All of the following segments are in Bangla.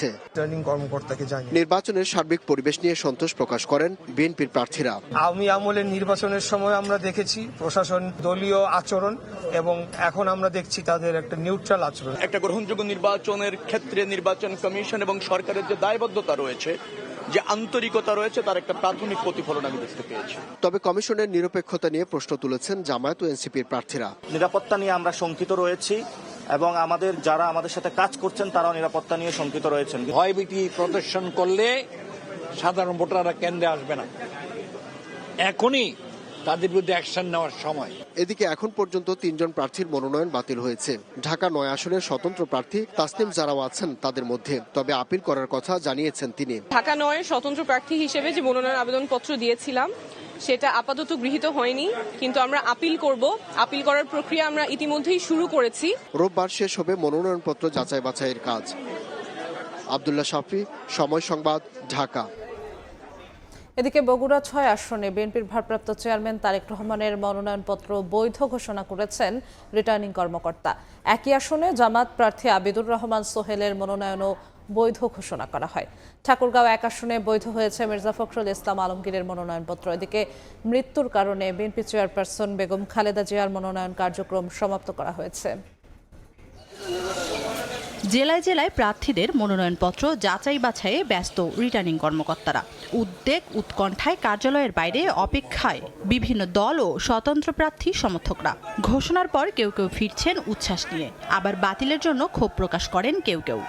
রিটার্নিং কর্মকর্তাকে জানিয়ে নির্বাচনের সার্বিক পরিবেশ নিয়ে সন্তোষ প্রকাশ করেন বিএনপির প্রার্থীরা। আওয়ামী আমলের নির্বাচনের সময় আমরা দেখেছি প্রশাসন দলীয় আচরণ এবং এখন আমরা দেখছি তাদের একটা নিউট্রাল আচরণ। একটা গ্রহণযোগ্য নির্বাচনের ক্ষেত্রে নির্বাচন কমিশন এবং সরকারের যে দায়বদ্ধতা রয়েছে, যে আন্তরিকতা রয়েছে, তার একটা প্রাথমিক প্রতিফলন আমি দেখতে পেয়েছি। তবে কমিশনের নিরপেক্ষতা নিয়ে প্রশ্ন তুলেছেন জামায়াত ও এনসিপির প্রার্থীরা। নিরাপত্তা নিয়ে আমরা শঙ্কিত রয়েছি এবং যারা আমাদের সাথে কাজ করছেন তারাও নিরাপত্তা নিয়ে শঙ্কিত রয়েছেন। ভয়ভীতি প্রদর্শন করলে সাধারণ ভোটাররা কেন্দ্রে আসবে না, এখনই তাদের বিরুদ্ধে অ্যাকশন নেওয়ার সময়। এদিকে এখন পর্যন্ত 3 জন প্রার্থীর মনোনয়ন বাতিল হয়েছে। ঢাকা 9 আসনের স্বতন্ত্র প্রার্থী তাসনিম যারাও আছেন তাদের মধ্যে, তবে আপিল করার কথা জানিয়েছেন তিনি। ঢাকা 9 স্বতন্ত্র প্রার্থী হিসেবে যে মনোনয়ন আবেদনপত্র দিয়েছিলাম সেটা আপাতত গৃহীত হয়নি, কিন্তু আমরা আপিল করব। আপিল করার প্রক্রিয়া আমরা ইতিমধ্যেই শুরু করেছি। রোববার শেষ হবে মনোনয়নপত্র যাচাই বাছাইয়ের কাজ। আব্দুল্লাহ শাফি, সময় সংবাদ, ঢাকা। এদিকে বগুড়া 6 আসনে বিএনপির ভারপ্রাপ্ত চেয়ারম্যান তারেক রহমানের মনোনয়নপত্র বৈধ ঘোষণা করেছেন রিটার্নিং কর্মকর্তা। একই আসনে জামাত প্রার্থী আবিদুর রহমান সোহেলের মনোনয়নও বৈধ ঘোষণা করা হয়। ঠাকুরগাঁও 1 আসনে বৈধ হয়েছে মির্জা ফখরুল ইসলাম আলমগীরের মনোনয়নপত্র। এদিকে মৃত্যুর কারণে বিএনপি চেয়ারপারসন বেগম খালেদা জিয়ার মনোনয়ন কার্যক্রম সমাপ্ত করা হয়েছে। জেলায় জেলায় প্রার্থীদের মনোনয়নপত্র যাচাই বাছাইয়ে ব্যস্ত রিটার্নিং কর্মকর্তারা। উদ্বেগ উৎকণ্ঠায় কার্যালয়ের বাইরে অপেক্ষায় বিভিন্ন দল ও স্বতন্ত্র প্রার্থী সমর্থকরা। ঘোষণার পর কেউ কেউ ফিরছেন উচ্ছ্বাস নিয়ে, আবার বাতিলের জন্য ক্ষোভ প্রকাশ করেন কেউ কেউ।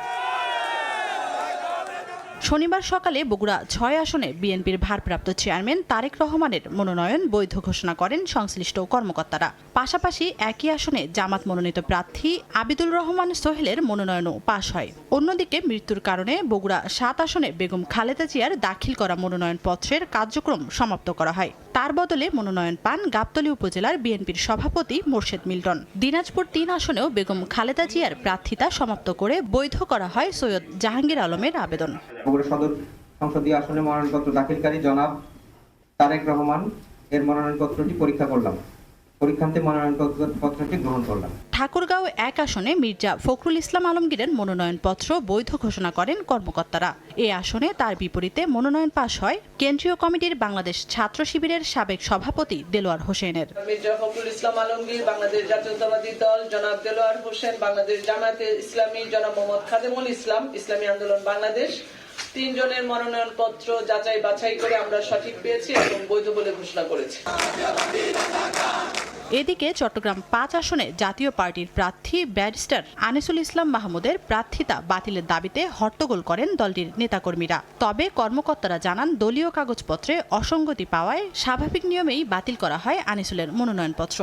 শনিবার সকালে বগুড়া 6 আসনে বিএনপির ভারপ্রাপ্ত চেয়ারম্যান তারেক রহমানের মনোনয়ন বৈধ ঘোষণা করেন সংশ্লিষ্ট কর্মকর্তারা। পাশাপাশি একই আসনে জামাত মনোনীত প্রার্থী আবিদুর রহমান সোহেলের মনোনয়নও পাশ হয়। অন্যদিকে মৃত্যুর কারণে বগুড়া 7 আসনে বেগম খালেদা জিয়ার দাখিল করা মনোনয়নপত্রের কার্যক্রম সমাপ্ত করা হয়। তার বদলে মনোনয়ন পান গাবতলী উপজেলার বিএনপির সভাপতি মোর্শেদ মিল্টন। দিনাজপুর 3 আসনেও বেগম খালেদা জিয়ার প্রার্থিতা সমাপ্ত করে বৈধ করা হয় সৈয়দ জাহাঙ্গীর আলমের আবেদন। বগুড়া সদর সংসদীয় আসনে মনোনয়নপত্র দাখিলকারী জনাব তারেক রহমান এর মনোনয়নপত্রটি পরীক্ষা করলাম, পরীক্ষান্তে মনোনয়নপত্রটি গ্রহণ করলাম। ঠাকুরগাঁও 1 আসনে মির্জা ফখরুল ইসলাম আলমগীরের মনোনয়নপত্র বৈধ ঘোষণা করেন কর্মকর্তারা। এ আসনে তার বিপরীতে মনোনয়ন পাশ হয় কেন্দ্রীয় কমিটির বাংলাদেশ ছাত্র শিবিরের সাবেক সভাপতি দেলোয়ার হোসেনের। মির্জা ফখরুল ইসলাম আলমগীর, বাংলাদেশ জাতীয়তাবাদী দল জনাব দেলোয়ার হোসেন, বাংলাদেশ জামায়াতে ইসলামী জনাব মোহাম্মদ খাদেমুল ইসলাম, ইসলামী আন্দোলন বাংলাদেশ, 3 জনের মনোনয়নপত্র যাচাই বাছাই করে আমরা সঠিক পেয়েছি এবং বৈধ বলে ঘোষণা করেছি। এদিকে চট্টগ্রাম 5 আসনে জাতীয় পার্টির প্রার্থী ব্যারিস্টার আনিসুল ইসলাম মাহমুদের প্রার্থিতা বাতিলের দাবিতে হট্টগোল করেন দলটির নেতাকর্মীরা। তবে কর্মকর্তারা জানান দলীয় কাগজপত্রে অসঙ্গতি পাওয়ায় স্বাভাবিক নিয়মেই বাতিল করা হয় আনিসুলের মনোনয়নপত্র।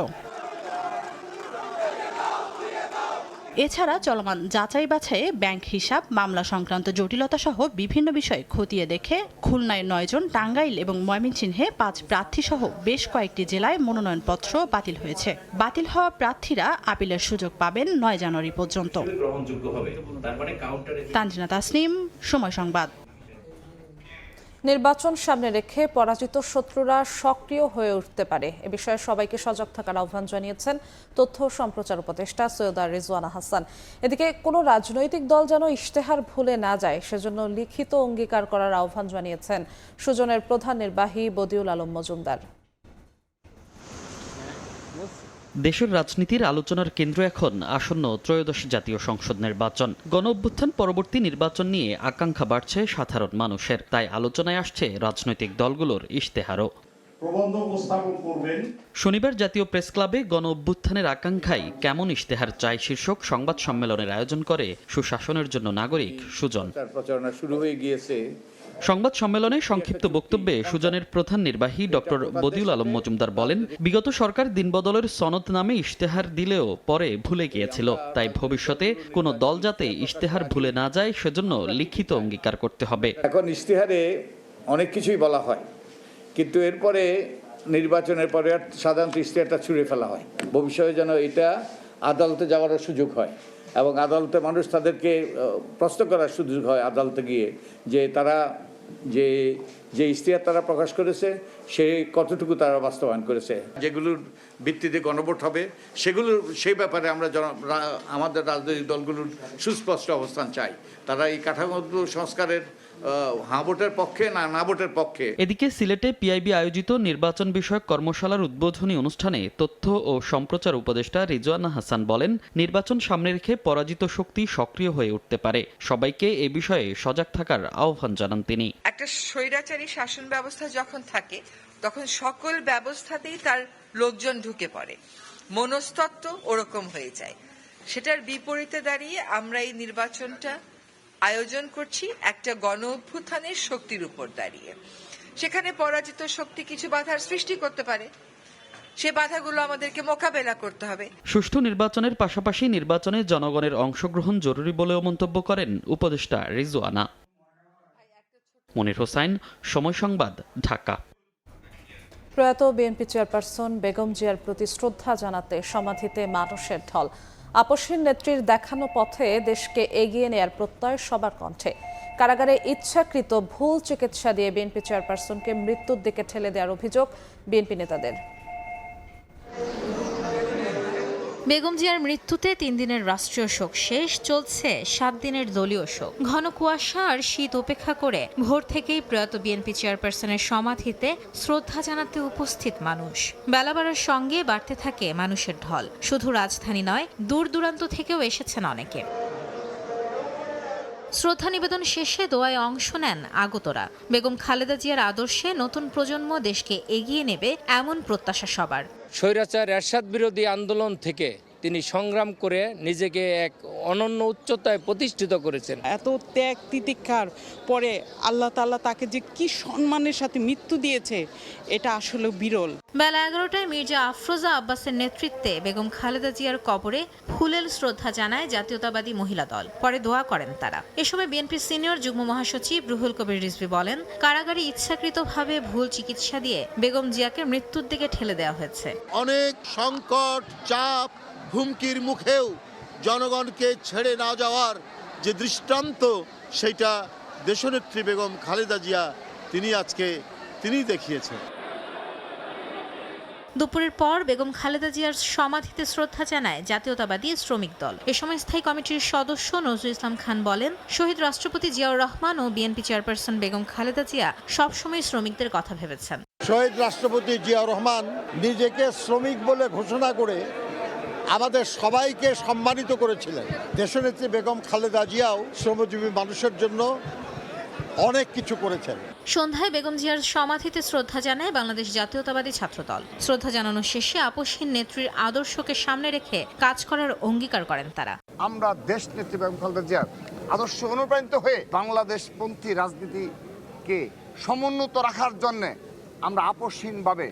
এছাড়া চলমান যাচাই বাছাইয়ে ব্যাংক হিসাব, মামলা সংক্রান্ত জটিলতা সহ বিভিন্ন বিষয় খতিয়ে দেখে খুলনায় 9 জন, টাঙ্গাইল এবং ময়মনসিংহে 5 প্রার্থী সহ বেশ কয়েকটি জেলায় মনোনয়নপত্র বাতিল হয়েছে। বাতিল হওয়া প্রার্থীরা আপিলের সুযোগ পাবেন 9 জানুয়ারি পর্যন্ত। তানজিনা তাসনিম, সময় সংবাদ। নির্বাচন সামনে রেখে পরাজিত শত্রুরা সক্রিয় হয়ে উঠতে পারে, এ বিষয়ে সবাইকে সজাগ থাকার আহ্বান জানিয়েছেন তথ্য সম্প্রচার উপদেষ্টা সৈয়দা রিজওয়ানা হাসান। এদিকে কোনো রাজনৈতিক দল যেন ইশতেহার ভুলে না যায় সেজন্য লিখিত অঙ্গীকার করার আহ্বান জানিয়েছেন সুজনের প্রধান নির্বাহী বদিউল আলম মজুমদার। দেশের রাজনীতির আলোচনার কেন্দ্র এখন আসন্ন ত্রয়োদশ জাতীয় সংসদ নির্বাচন। গণঅভ্যুত্থান পরবর্তী নির্বাচন নিয়ে আকাঙ্ক্ষা বাড়ছে সাধারণ মানুষের, তাই আলোচনায় আসছে রাজনৈতিক দলগুলোর ইশতেহারও। শনিবার জাতীয় প্রেস ক্লাবে গণঅভ্যুত্থানের আকাঙ্ক্ষায় কেমন ইশতেহার চাই শীর্ষক সংবাদ সম্মেলনের আয়োজন করে সুশাসনের জন্য নাগরিক সুজন। প্রচারণা শুরু হয়ে গিয়েছে। সংবাদ সম্মেলনে সংক্ষিপ্ত বক্তব্যে সুজনের প্রধান নির্বাহী ডক্টর বদিউল আলম মজুমদার বলেন, বিগত সরকার দিনবদলের সনদ নামে ইশতেহার দিলেও পরে ভুলে গিয়েছিল, তাই ভবিষ্যতে কোনো দল যাতে ইশতেহার ভুলে না যায় সেজন্য লিখিত অঙ্গীকার করতে হবে। এখন ইশতেহারে অনেক কিছুই বলা হয়, কিন্তু এরপরে নির্বাচনের পরে সাধারণত ইশতেহারটা ছুঁড়ে ফেলা হয়। ভবিষ্যতে যেন এটা আদালতে যাওয়ার সুযোগ হয় এবং আদালতে মানুষ তাদেরকে প্রশ্ন করার সুযোগ হয় আদালতে গিয়ে, যে তারা যে ইশতেহার তারা প্রকাশ করেছে সে কতটুকু তারা বাস্তবায়ন করেছে। যেগুলোর ভিত্তিতে গণভোট হবে সেই ব্যাপারে আমরা আমাদের রাজনৈতিক দলগুলোর সুস্পষ্ট অবস্থান চাই। তারা এই কাঠামোগত সংস্কারের হ্যাঁ ভোটের পক্ষে না ভোটের পক্ষে। এদিকে সিলেটে পিআইবি আয়োজিত নির্বাচন বিষয়ক কর্মশালার উদ্বোধনী অনুষ্ঠানে তথ্য ও সম্প্রচার উপদেষ্টা রিজওয়ানা হাসান বলেন, নির্বাচন সামনে রেখে পরাজিত শক্তি সক্রিয় হয়ে উঠতে পারে। সবাইকে এ বিষয়ে সজাগ থাকার আহ্বান জানান তিনি। একটা স্বৈরাচারী শাসন ব্যবস্থা যখন থাকে তখন সকল ব্যবস্থাতেই তার লোকজন ঢুকে পড়ে, মনস্তত্ত্ব ওরকম হয়ে যায়। সেটার বিপরীতে দাঁড়িয়ে আমরা এই নির্বাচনটা আয়োজন করছি একটা গণ অভ্যুত্থানের শক্তির উপর দাঁড়িয়ে। সেখানে পরাজিত শক্তি কিছু বাধার সৃষ্টি করতে পারে, সে বাধাগুলো আমাদেরকে মোকাবেলা করতে হবে। সুষ্ঠু নির্বাচনের পাশাপাশি নির্বাচনে জনগণের অংশগ্রহণ জরুরি বলেও মন্তব্য করেন উপদেষ্টা রিজওয়ানা। মনির হোসাইন, সময় সংবাদ, ঢাকা। প্রয়াত বিএনপি চেয়ারপারসন বেগম জিয়ার প্রতি শ্রদ্ধা জানাতে সমাধিতে মানুষের ঢল। আপসহীন নেত্রীর দেখানো পথে দেশকে এগিয়ে নেয়ার প্রত্যয় সবার কণ্ঠে। কারাগারে ইচ্ছাকৃত ভুল চিকিৎসা দিয়ে বিএনপি চেয়ারপারসনকে মৃত্যুর দিকে ঠেলে দেওয়ার অভিযোগ বিএনপি নেতাদের। বেগম জিয়ার মৃত্যুতে 3 দিনের রাষ্ট্রীয় শোক শেষ, চলছে 7 দিনের দলীয় শোক। ঘন কুয়াশা আর শীত উপেক্ষা করে ভোর থেকেই প্রয়াত বিএনপি চেয়ারপারসনের সমাধিতে শ্রদ্ধা জানাতে উপস্থিত মানুষ। বেলা বাড়ার সঙ্গে বাড়তে থাকে মানুষের ঢল। শুধু রাজধানী নয়, দূর দূরান্ত থেকেও এসেছেন অনেকে। শ্রদ্ধা নিবেদন শেষে দোয়ায় অংশ নেন আগতরা। বেগম খালেদা জিয়ার আদর্শে নতুন প্রজন্ম দেশকে এগিয়ে নেবে এমন প্রত্যাশা সবার। স্বৈরাচার এরশাদ বিরোধী আন্দোলন থেকে তিনি সংগ্রাম করে নিজেকে এক অনন্য উচ্চতায় প্রতিষ্ঠিত করেছেন। এত ত্যাগ তিতিক্ষার পরে আল্লাহ তাআলা তাকে যে কি সম্মানের সাথে মৃত্যু দিয়েছে, এটা আসলে বিরল। বেলা 11টায় মির্জা আফরোজা আব্বাসের নেতৃত্বে বেগম খালেদা জিয়ার কবরে ফুলেল শ্রদ্ধা জানায় জাতীয়তাবাদী মহিলা দল। পরে দোয়া করেন তারা। এ সময় বিএনপির সিনিয়র যুগ্ম মহাসচিব রুহুল কবির রিজভী বলেন, কারাগারে ইচ্ছাকৃতভাবে ভুল চিকিৎসা দিয়ে বেগম জিয়াকে মৃত্যুর দিকে ঠেলে দেওয়া হয়েছে। অনেক সংকট, চাপ, হুমকির মুখেও জনগণকে ছেড়ে না যাওয়ার যে দৃষ্টান্ত, সেটা দেশনেত্রী বেগম খালেদা জিয়া তিনি দেখিয়েছেন। দুপুরের পর বেগম খালেদা জিয়ার সমাধিতে শ্রদ্ধা জানায় জাতীয়তাবাদী শ্রমিক দল। এ সময় স্থায়ী কমিটির সদস্য নজরুল ইসলাম খান বলেন, শহীদ রাষ্ট্রপতি জিয়াউর রহমান ও বিএনপি চেয়ারপারসন বেগম খালেদা জিয়া সবসময় শ্রমিকদের কথা ভেবেছেন। শহীদ রাষ্ট্রপতি জিয়াউর রহমান নিজেকে শ্রমিক বলে ঘোষণা করে আমাদের সবাইকে সম্মানিত করেছিলেন। দেশনেত্রী বেগম খালেদা জিয়াও শ্রমজীবী মানুষের জন্য অনেক কিছু করেছেন। সন্ধ্যায় বেগম জিয়ার সমাধিতে শ্রদ্ধা জানায় বাংলাদেশ জাতীয়তাবাদী ছাত্রদল। শ্রদ্ধা জানানো শেষে আপসহীন নেত্রীর আদর্শকে সামনে রেখে কাজ করার অঙ্গীকার করেন তারা। আমরা দেশ নেত্রী বেগম খালেদা জিয়ার আদর্শ অনুপ্রাণিত হয়ে বাংলাদেশপন্থী রাজনীতিকে সমুন্নত রাখার জন্য আমরা আপসহীনভাবে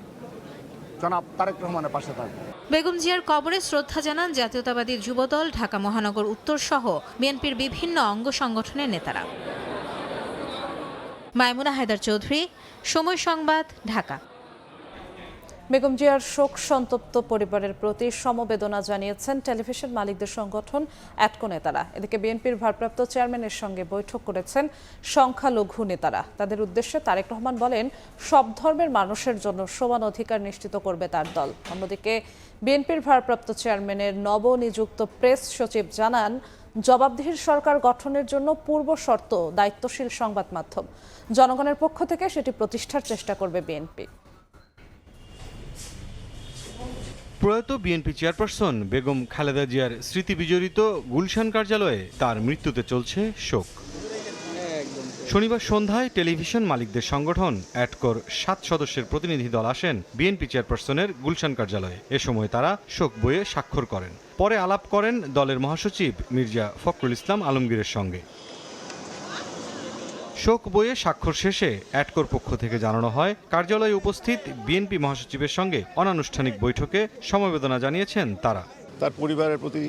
জনাব তারেক রহমানের পাশে থাকব। বেগম জিয়ার কবরে শ্রদ্ধা জানান জাতীয়তাবাদী যুবদল, ঢাকা মহানগর উত্তর সহ বিএনপির বিভিন্ন অঙ্গ সংগঠনের নেতারা। মাইমুনা হায়দার চৌধুরী, সময় সংবাদ, ঢাকা। বেগম জিয়ার শোক সন্তপ্ত পরিবারের প্রতি সমবেদনা জানিয়েছেন টেলিভিশন মালিকদের সংগঠন অ্যাটকো নেতারা। এদিকে বিএনপির ভারপ্রাপ্ত চেয়ারম্যানের সঙ্গে বৈঠক করেছেন সংখ্যালঘু নেতারা। তাদের উদ্দেশ্যে তারেক রহমান বলেন, সব ধর্মের মানুষের জন্য সমান অধিকার নিশ্চিত করবে তার দল। অন্যদিকে বিএনপির ভারপ্রাপ্ত চেয়ারম্যানের নবনিযুক্ত প্রেস সচিব জানান, জবাবদিহির সরকার গঠনের জন্য পূর্ব শর্ত দায়িত্বশীল সংবাদ মাধ্যম। জনগণের পক্ষ থেকে সেটি প্রতিষ্ঠার চেষ্টা করবে বিএনপি। প্রয়াত বিএনপি চেয়ারপারসন বেগম খালেদা জিয়ার স্মৃতি বিজড়িত গুলশান কার্যালয়ে তার মৃত্যুতে চলছে শোক। শনিবার সন্ধ্যায় টেলিভিশন মালিকদের সংগঠন অ্যাটকোর 7 সদস্যের প্রতিনিধি দল আসেন বিএনপি চেয়ারপারসনের গুলশান কার্যালয়ে। এ সময় তারা শোক বইয়ে স্বাক্ষর করেন। পরে আলাপ করেন দলের মহাসচিব মির্জা ফখরুল ইসলাম আলমগীরের সঙ্গে। শোক বইয়ে স্বাক্ষর শেষে অ্যাটকোর পক্ষ থেকে জানানো হয়, কার্যালয়ে উপস্থিত বিএনপি মহাসচিবের সঙ্গে অনানুষ্ঠানিক বৈঠকে সমবেদনা জানিয়েছেন তারা। তার পরিবারের প্রতি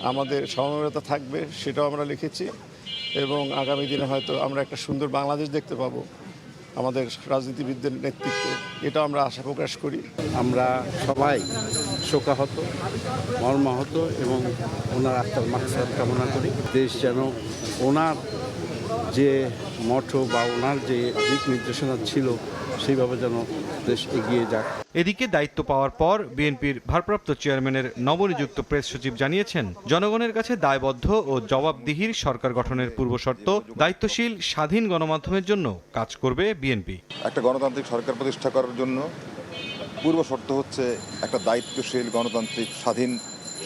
আমাদের সমবেদনা থাকবে, সেটাও আমরা লিখেছি, এবং আগামী দিনে হয়তো আমরা একটা সুন্দর বাংলাদেশ দেখতে পাবো আমাদের রাজনীতিবিদদের নেতৃত্বে, এটা আমরা আশা প্রকাশ করি। আমরা সবাই শোকাহত, মর্মাহত এবং ওনার আত্মার মাগফিরাত কামনা করি। দেশ যেন ওনার যে মঠো বা ওনার যে দিক নির্দেশনা ছিল সেইভাবে যেন দেশ এগিয়ে যাক। এদিকে দায়িত্ব পাওয়ার পর বিএনপির ভারপ্রাপ্ত চেয়ারম্যানের নবনিযুক্ত প্রেস সচিব জানিয়েছেন, জনগণের কাছে দায়বদ্ধ ও জবাবদিহির সরকার গঠনের পূর্বশর্ত দায়িত্বশীল স্বাধীন গণমাধ্যমের জন্য কাজ করবে বিএনপি। একটা গণতান্ত্রিক সরকার প্রতিষ্ঠা করার জন্য পূর্ব শর্ত হচ্ছে একটা দায়িত্বশীল গণতান্ত্রিক স্বাধীন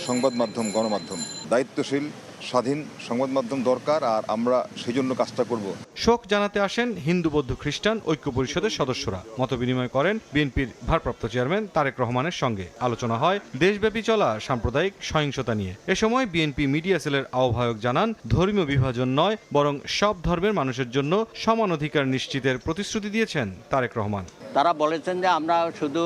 সংবাদ মাধ্যম, গণমাধ্যম। দায়িত্বশীল স্বাধীন সংবাদ মাধ্যম দরকার, আর আমরা সেই জন্য কাজটা করব। শোক জানাতে আসেন হিন্দু বৌদ্ধ খ্রিস্টান ঐক্য পরিষদের সদস্যরা। মতবিনিময় করেন বিএনপির ভারপ্রাপ্ত চেয়ারম্যান তারেক রহমানের সঙ্গে। আলোচনা হয় দেশব্যাপী চলা সাম্প্রদায়িক সহিংসতা নিয়ে। এ সময় বিএনপি মিডিয়া সেলের আহ্বায়ক জানান, ধর্মীয় বিভাজন নয়, বরং সব ধর্মের মানুষের জন্য সমান অধিকার নিশ্চিতের প্রতিশ্রুতি দিয়েছেন তারেক রহমান। তারা বলেছেন যে আমরা শুধু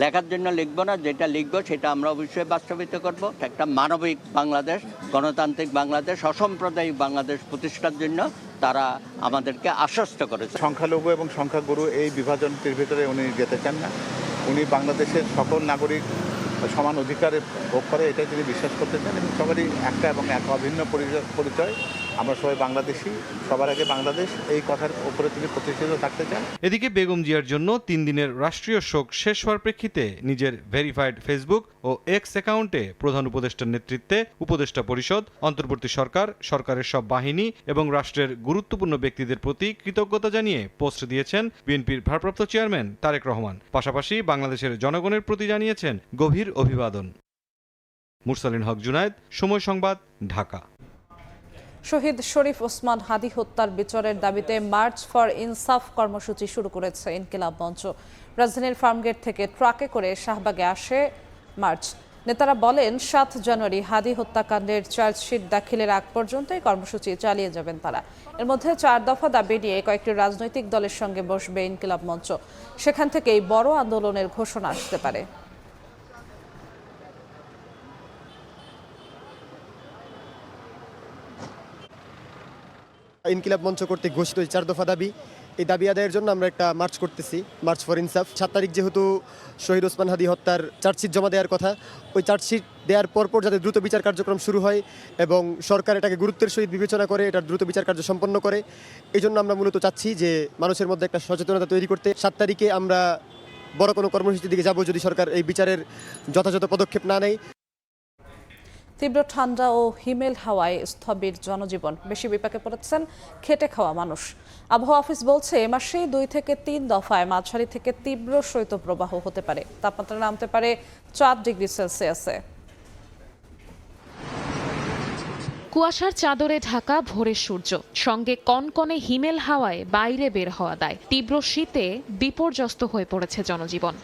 লেখার জন্য লিখব না, যেটা লিখব সেটা আমরা অবশ্যই বাস্তবিত করব। একটা মানবিক বাংলাদেশ, গণতান্ত্রিক বাংলাদেশ, অসাম্প্রদায়িক বাংলাদেশ প্রতিষ্ঠার জন্য তারা আমাদেরকে আশ্বস্ত করেছে। সংখ্যালঘু এবং সংখ্যাগুরু এই বিভাজনটির ভিতরে উনি যেতে চান না। উনি বাংলাদেশের সকল নাগরিক সমান অধিকারে ভোগ করে, এটাই তিনি বিশ্বাস করতে চান, এবং সবারই একটা এবং এক অভিন্ন পরিচয়। আমরা সবাই বাংলাদেশি, সবার আগে বাংলাদেশ, এই কথার উপরে তিনি প্রতিষ্ঠিত থাকতে চান। এদিকে বেগম জিয়ার জন্য 3 দিনের রাষ্ট্রীয় শোক শেষ হওয়ার প্রেক্ষিতে নিজের ভেরিফাইড ফেসবুক ও এক্স অ্যাকাউন্টে প্রধান উপদেষ্টার নেতৃত্বে উপদেষ্টা পরিষদ, অন্তর্বর্তী সরকার, সরকারের সব বাহিনী এবং রাষ্ট্রের গুরুত্বপূর্ণ ব্যক্তিদের প্রতি কৃতজ্ঞতা জানিয়ে পোস্ট দিয়েছেন বিএনপির ভারপ্রাপ্ত চেয়ারম্যান তারেক রহমান। পাশাপাশি বাংলাদেশের জনগণের প্রতি জানিয়েছেন গভীর অভিবাদন। মুরসালিন হক জুনায়েদ, সময় সংবাদ, ঢাকা। শহীদ শরীফ ওসমান হাদী হত্যার বিচারের দাবিতে মার্চ ফর ইনসাফ কর্মসূচি শুরু করেছে ইনকিলাব মঞ্চ। রাজধানীর ফার্মগেট থেকে ট্রাকে করে শাহবাগে আসে মার্চ। নেতারা বলেন, 7 জানুয়ারি হাদী হত্যাকাণ্ডের চার্জশিট দাখিলের আগ পর্যন্ত এই কর্মসূচি চালিয়ে যাবেন তারা। এর মধ্যে 4 দফা দাবি নিয়ে কয়েকটি রাজনৈতিক দলের সঙ্গে বসবে ইনকিলাব মঞ্চ। সেখান থেকেই বড় আন্দোলনের ঘোষণা আসতে পারে। ইনকিলাব মঞ্চ কর্তৃক ঘোষিত 4 দফা দাবি, এই দাবি আদায়ের জন্য আমরা একটা মার্চ করতেছি, মার্চ ফর ইনসাফ। 7 তারিখ যেহেতু শহীদ ওসমান হাদী হত্যার চার্জশিট জমা দেওয়ার কথা, ওই চার্জশিট দেওয়ার পরপর যাতে দ্রুত বিচার কার্যক্রম শুরু হয় এবং সরকার এটাকে গুরুত্বের সহিত বিবেচনা করে এটার দ্রুত বিচার কার্য সম্পন্ন করে, এই জন্য আমরা মূলত চাচ্ছি যে মানুষের মধ্যে একটা সচেতনতা তৈরি করতে। 7 তারিখে আমরা বড় কোনো কর্মসূচির দিকে যাব যদি সরকার এই বিচারের যথাযথ পদক্ষেপ না নেয়। তীব্র ঠান্ডা ও হিমেল হাওয়ায় স্থবির জনজীবন, বেশি বিপাকে পড়েছেন খেটে খাওয়া মানুষ। আবহাওয়া অফিস বলছে, এ মাসে 2 থেকে 3 দফায় মাঝারি থেকে তীব্র শৈত্যপ্রবাহ হতে পারে। তাপমাত্রা নামতে পারে 4 ডিগ্রি সেলসিয়াসে। কুয়াশার চাদরে ঢাকা ভোরের সূর্য, সঙ্গে কনকনে হিমেল হাওয়ায় বাইরে বের হওয়া দায়। তীব্র শীতে বিপর্যস্ত হয়ে পড়েছে জনজীবন।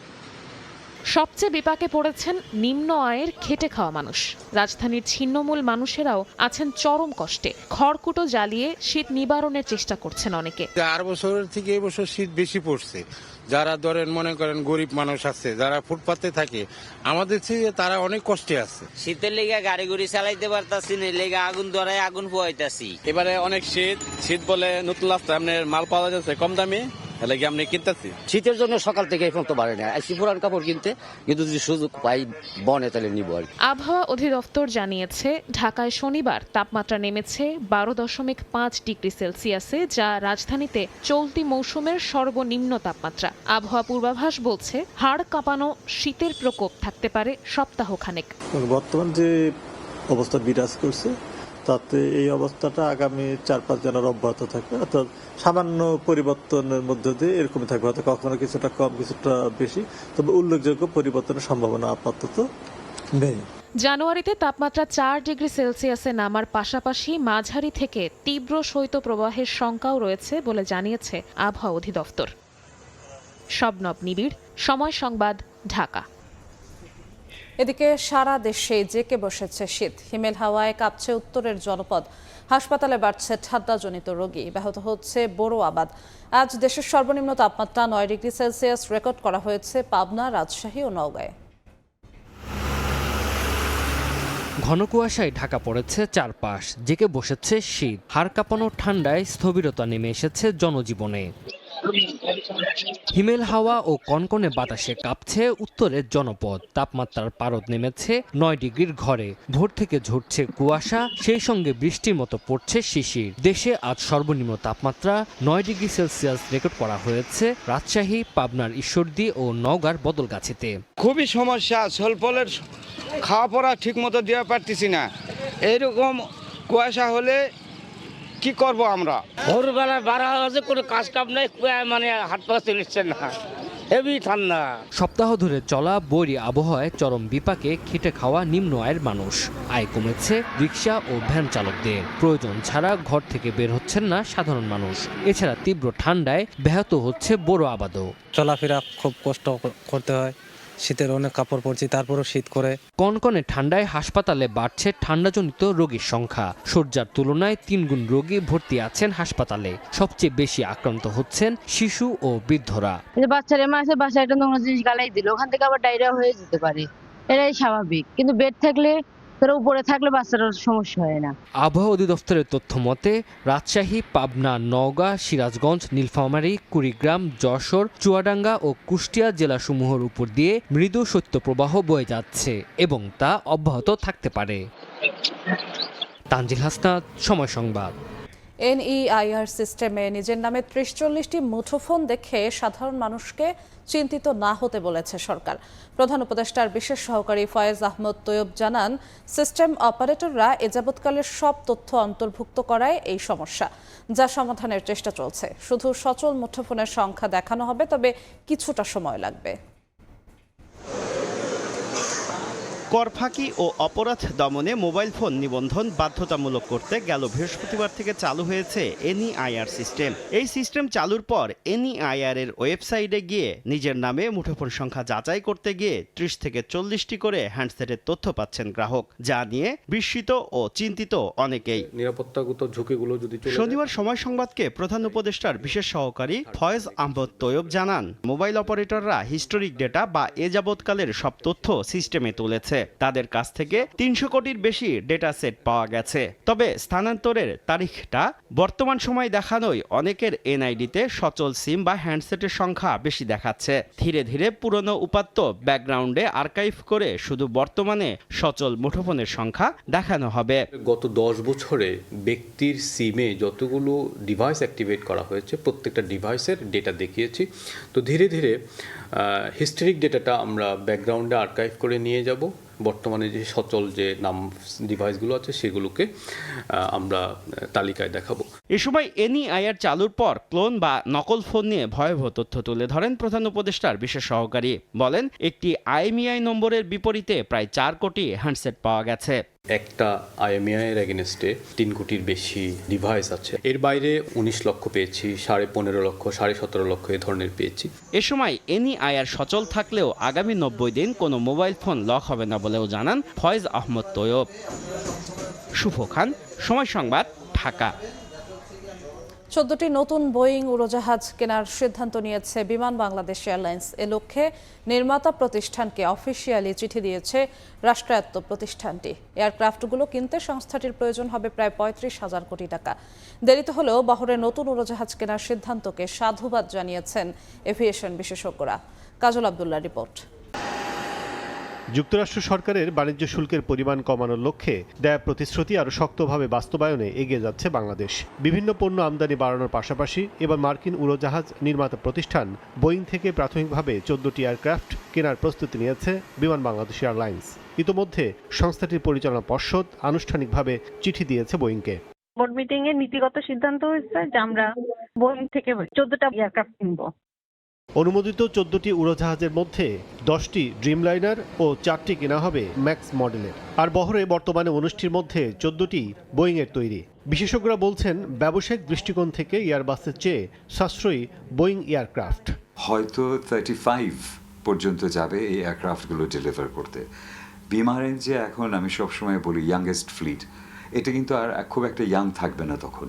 সবচেয়ে বিপাকে পড়েছেন নিম্ন আয়ের খেটে খাওয়া মানুষ। রাজধানীর ছিন্নমূল মানুষেরাও আছেন চরম কষ্টে। খড়কুটো জ্বালিয়ে শীত নিবারণের চেষ্টা করছেন অনেকে। 4 বছরের থেকে এই বছর শীত বেশি পড়ছে। যারা ধরেন মনে করেন গরিব মানুষ আছে, যারা ফুটপাতে থাকে, আমাদের থেকে তারা অনেক কষ্টে আছে। শীতের লেগে গাড়ি গুড়ি চালাইতে পারতাছি না, লেগে আগুন ধরায় আগুন পোয়াইতাছি। এবারে অনেক শীত বলে নতুন রাস্তায় আপনার মাল পাওয়া যাচ্ছে কম দামে, আমি কিনতেছি। শীতের জন্য সকাল থেকে এখন তো বাড়ে না, আসি পুরান কাপড় কিনতে, কিন্তু যদি সুযোগ পাই বনে তাহলে নিব আর। আবহাওয়া অধিদপ্তর জানিয়েছে, ঢাকায় শনিবার তাপমাত্রা নেমেছে 12.5 ডিগ্রি সেলসিয়াসে, যা রাজধানীতে চলতি মৌসুমের সর্বনিম্ন তাপমাত্রা। আবহাওয়া পূর্বাভাস বলছে, হাড় কাঁপানো শীতের প্রকোপ থাকতে পারে সপ্তাহখানেক। বর্তমান যে অবস্থা বিরাজ করছে, তাতে এই অবস্থাটা আগামী 4-5 দিন অব্যাহত থাকবে, অর্থাৎ সামান্য পরিবর্তনের মধ্যে দিয়ে এরকমই থাকবে, হয়তো কখনো কিছুটা কম কিছুটা বেশি, তবে উল্লেখযোগ্য পরিবর্তনের সম্ভাবনা আপাতত নেই। জানুয়ারিতে তাপমাত্রা 4 ডিগ্রি সেলসিয়াসে নামার পাশাপাশি মাঝারি থেকে তীব্র শৈত্যপ্রবাহের শঙ্কাও রয়েছে বলে জানিয়েছে আবহাওয়া অধিদপ্তর। শবনব নিবিড়, সময় সংবাদ, ঢাকা। এদিকে সারা দেশে জেঁকে বসেছে শীত। হিমেল হাওয়ায় কাঁপছে উত্তরের জনপদ। হাসপাতালে বাড়ছে ঠান্ডাজনিত রোগী, ব্যাহত হচ্ছে বড় আবাদ। আজ দেশের সর্বনিম্ন তাপমাত্রা 9 ডিগ্রি সেলসিয়াস রেকর্ড করা হয়েছে পাবনা, রাজশাহী ও নওগাঁয়। ঘন কুয়াশায় ঢাকা পড়েছে চারপাশ, জেঁকে বসেছে শীত। হাড় কাঁপানো ঠান্ডায় স্থবিরতা নেমে এসেছে জনজীবনে। হিমেল হাওয়া ও কনকনে বাতাসে কাঁপছে উত্তরের জনপদ। তাপমাত্রার পারদ নেমেছে 9 ডিগ্রির ঘরে। ভোর থেকে ঝরছে কুয়াশা, সেই সঙ্গে বৃষ্টির মতো পড়ছে শিশির। দেশে আজ সর্বনিম্ন তাপমাত্রা 9 ডিগ্রি সেলসিয়াস রেকর্ড করা হয়েছে রাজশাহী, পাবনার ঈশ্বরদী ও নওগাঁর বদলগাছিতে। খুবই সমস্যা, স্বল্পলের খাওয়া পড়া ঠিক মতো দেওয়া পারতেছি না। এইরকম কুয়াশা হলে কি করব আমরা? ভোরবেলায় বাড়া হয়েছে, কোনো কাজ কাম নেই, মানে হাত পা চলিচ্ছে না, হেভি ঠান্ডা। সপ্তাহ ধরে চলা বৈরী আবহাওয়ায় চরম বিপাকে খেটে খাওয়া নিম্ন আয়ের মানুষ। আয় কমেছে রিকশা ও ভ্যান চালকদের। প্রয়োজন ছাড়া ঘর থেকে বের হচ্ছেন না সাধারণ মানুষ। এছাড়া তীব্র ঠান্ডায় ব্যাহত হচ্ছে বড় আবাদও। চলাফেরা খুব কষ্ট করতে হয়, শীতের অনেক কাপড় পরছি তারপরও শীত করে। কনকনে ঠান্ডায় হাসপাতালে বাড়ছে ঠান্ডাজনিত রোগীর সংখ্যা। শয্যার তুলনায় 3 গুণ রোগী ভর্তি আছেন হাসপাতালে। সবচেয়ে বেশি আক্রান্ত হচ্ছেন শিশু ও বৃদ্ধরা। বাচ্চারা মাসে বাসায় একটা নোংরা জিনিস গালাই দিল, ওখান থেকে আবার ডায়রিয়া হয়ে যেতে পারে, এটাই স্বাভাবিক। কিন্তু বেড থাকলে, তার উপরে থাকলে বাচ্চারার সমস্যা হয় না। আবহাওয়া অধিদপ্তরের তথ্য মতে রাজশাহী, পাবনা, নওগাঁ, সিরাজগঞ্জ, নীলফামারী, কুড়িগ্রাম, যশোর, চুয়াডাঙ্গা ও কুষ্টিয়া জেলাসমূহের উপর দিয়ে মৃদু শৈত্যপ্রবাহ বয়ে যাচ্ছে এবং তা অব্যাহত থাকতে পারে। তানজিল হাসনাত, সময় সংবাদ। NEIR সিস্টেমে নিজের নামে 30-40টি মুঠোফোন দেখে সাধারণ মানুষকে চিন্তিত না হতে বলেছে সরকার। প্রধান উপদেষ্টার বিশেষ সহকারী ফয়েজ আহমদ তৈয়ব জানান, সিস্টেম অপারেটররা এযাবৎকালের সব তথ্য অন্তর্ভুক্ত করায় এই সমস্যা, যা সমাধানের চেষ্টা চলছে। শুধু সচল মুঠোফোনের সংখ্যা দেখানো হবে, তবে কিছুটা সময় লাগবে। কর ফাঁকি ও অপরাধ দমনে মোবাইল ফোন নিবন্ধন বাধ্যতামূলক করতে গেল বৃহস্পতিবার থেকে চালু হয়েছে NEIR সিস্টেম। এই সিস্টেম চালুর পর NEIR এর ওয়েবসাইটে গিয়ে নিজের নামে মুঠোফোন সংখ্যা যাচাই করতে গিয়ে 30 থেকে 40টি করে হ্যান্ডসেটের তথ্য পাচ্ছেন গ্রাহক, যা নিয়ে বিস্মিত ও চিন্তিত অনেকেই। নিরাপত্তাগত ঝুঁকিগুলো যদি শনিবার সময় সংবাদকে প্রধান উপদেষ্টার বিশেষ সহকারী ফয়েজ আহমদ তৈয়ব জানান, মোবাইল অপারেটররা হিস্টোরিক ডেটা বা এ যাবৎকালের সব তথ্য সিস্টেমে তুলেছে। তাদের কাছ থেকে 300 কোটির বেশি ডেটা সেট পাওয়া গেছে। তবে স্থানান্তরের তারিখটা বর্তমান সময় দেখানোয় অনেকের NID-তে সচল সিম বা হ্যান্ডসেটের সংখ্যা বেশি দেখাচ্ছে। ধীরে ধীরে পুরনো উপাত্ত ব্যাকগ্রাউন্ডে আর্কাইভ করে শুধু বর্তমানে সচল মুঠোফোনের সংখ্যা দেখানো হবে। গত 10 বছরে ব্যক্তির সিমে যতগুলো ডিভাইস অ্যাক্টিভেট করা হয়েছে, প্রত্যেকটা ডিভাইসের ডেটা দেখিয়েছি। তো ধীরে ধীরে হিস্টোরিক ডেটাটা আমরা ব্যাকগ্রাউন্ডে আর্কাইভ করে নিয়ে যাব। বর্তমানে যে সচল যে নাম ডিভাইসগুলো আছে সেগুলোকে আমরা তালিকায় দেখাবো। এ সময় NEIR চালুর পর ক্লোন বা নকল ফোন নিয়ে ভয়াবহ তথ্য তুলে ধরেন প্রধান উপদেষ্টার বিশেষ সহকারী। বলেন, একটি IMEI নম্বরের বিপরীতে প্রায় 4 কোটি হ্যান্ডসেট পাওয়া গেছে। একটা IMEI এর এগেনস্টে 3 কোটির বেশি ডিভাইস আছে। এর বাইরে 19 লক্ষ পেয়েছি, 15.5 লক্ষ, 17.5 লক্ষ এ ধরনের পেয়েছি। এ সময় NEIR সচল থাকলেও আগামী 90 দিন কোনো মোবাইল ফোন লক হবে না বলেও জানান ফয়েজ আহমদ তৈয়ব। শুভ খান, সময় সংবাদ, ঢাকা। 14টি নতুন বোয়িং উড়োজাহাজ কেনার সিদ্ধান্ত নিয়েছে বিমান বাংলাদেশ এয়ারলাইন্স। এ লক্ষ্যে নির্মাতা প্রতিষ্ঠানকে অফিসিয়ালি চিঠি দিয়েছে রাষ্ট্রায়ত্ত প্রতিষ্ঠানটি। এয়ারক্রাফটগুলো কিনতে সংস্থাটির প্রয়োজন হবে প্রায় 35,000 কোটি টাকা। দেরিতে হলেও বহরে নতুন উড়োজাহাজ কেনার সিদ্ধান্তকে সাধুবাদ জানিয়েছেন এভিয়েশন বিশেষজ্ঞরা। কাজল আব্দুল্লাহ রিপোর্ট। যুক্তরাষ্ট্র সরকারের বাণিজ্য শুল্কের পরিমাণ কমানোর লক্ষ্যে দেয়া প্রতিশ্রুতি আরও শক্তভাবে বাস্তবায়নে এগিয়ে যাচ্ছে বাংলাদেশ। বিভিন্ন পণ্য আমদানি বাড়ানোর পাশাপাশি এবার মার্কিন উড়োজাহাজ নির্মাতা প্রতিষ্ঠান বোয়িং থেকে প্রাথমিকভাবে 14টি এয়ারক্রাফট কেনার প্রস্তুতি নিয়েছে বিমান বাংলাদেশ এয়ারলাইন্স। ইতোমধ্যে সংস্থাটির পরিচালনা পর্ষদ আনুষ্ঠানিকভাবে চিঠি দিয়েছে বোয়িংকে। বোর্ড মিটিং এ নীতিগত সিদ্ধান্ত হয়েছে যে আমরা বোয়িং থেকে 14টা এয়ারক্রাফট কিনবো। অনুমোদিত 14টি উড়োজাহাজের মধ্যে 10টি ড্রিমলাইনার ও 4টি কেনা হবে ম্যাক্স মডেলের। আর বহরে বর্তমানে 19টির মধ্যে 14টি বোয়িংয়ের তৈরি। বিশেষজ্ঞরা বলছেন, ব্যবসায়িক দৃষ্টিকোণ থেকে এয়ারবাসের চেয়ে সাশ্রয়ী বোয়িং এয়ারক্রাফট। হয়তো 35 পর্যন্ত যাবে এই এয়ারক্রাফটগুলো ডেলিভার করতে। বিমানের যে এখন আমি সবসময় বলি ইয়াংগেস্ট ফ্লিট, এটা কিন্তু আর খুব একটা ইয়াং থাকবে না তখন।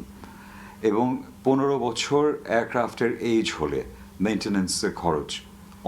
এবং 15 বছর এয়ারক্রাফটের এজ হলে মেইনটেন্যান্সের খরচ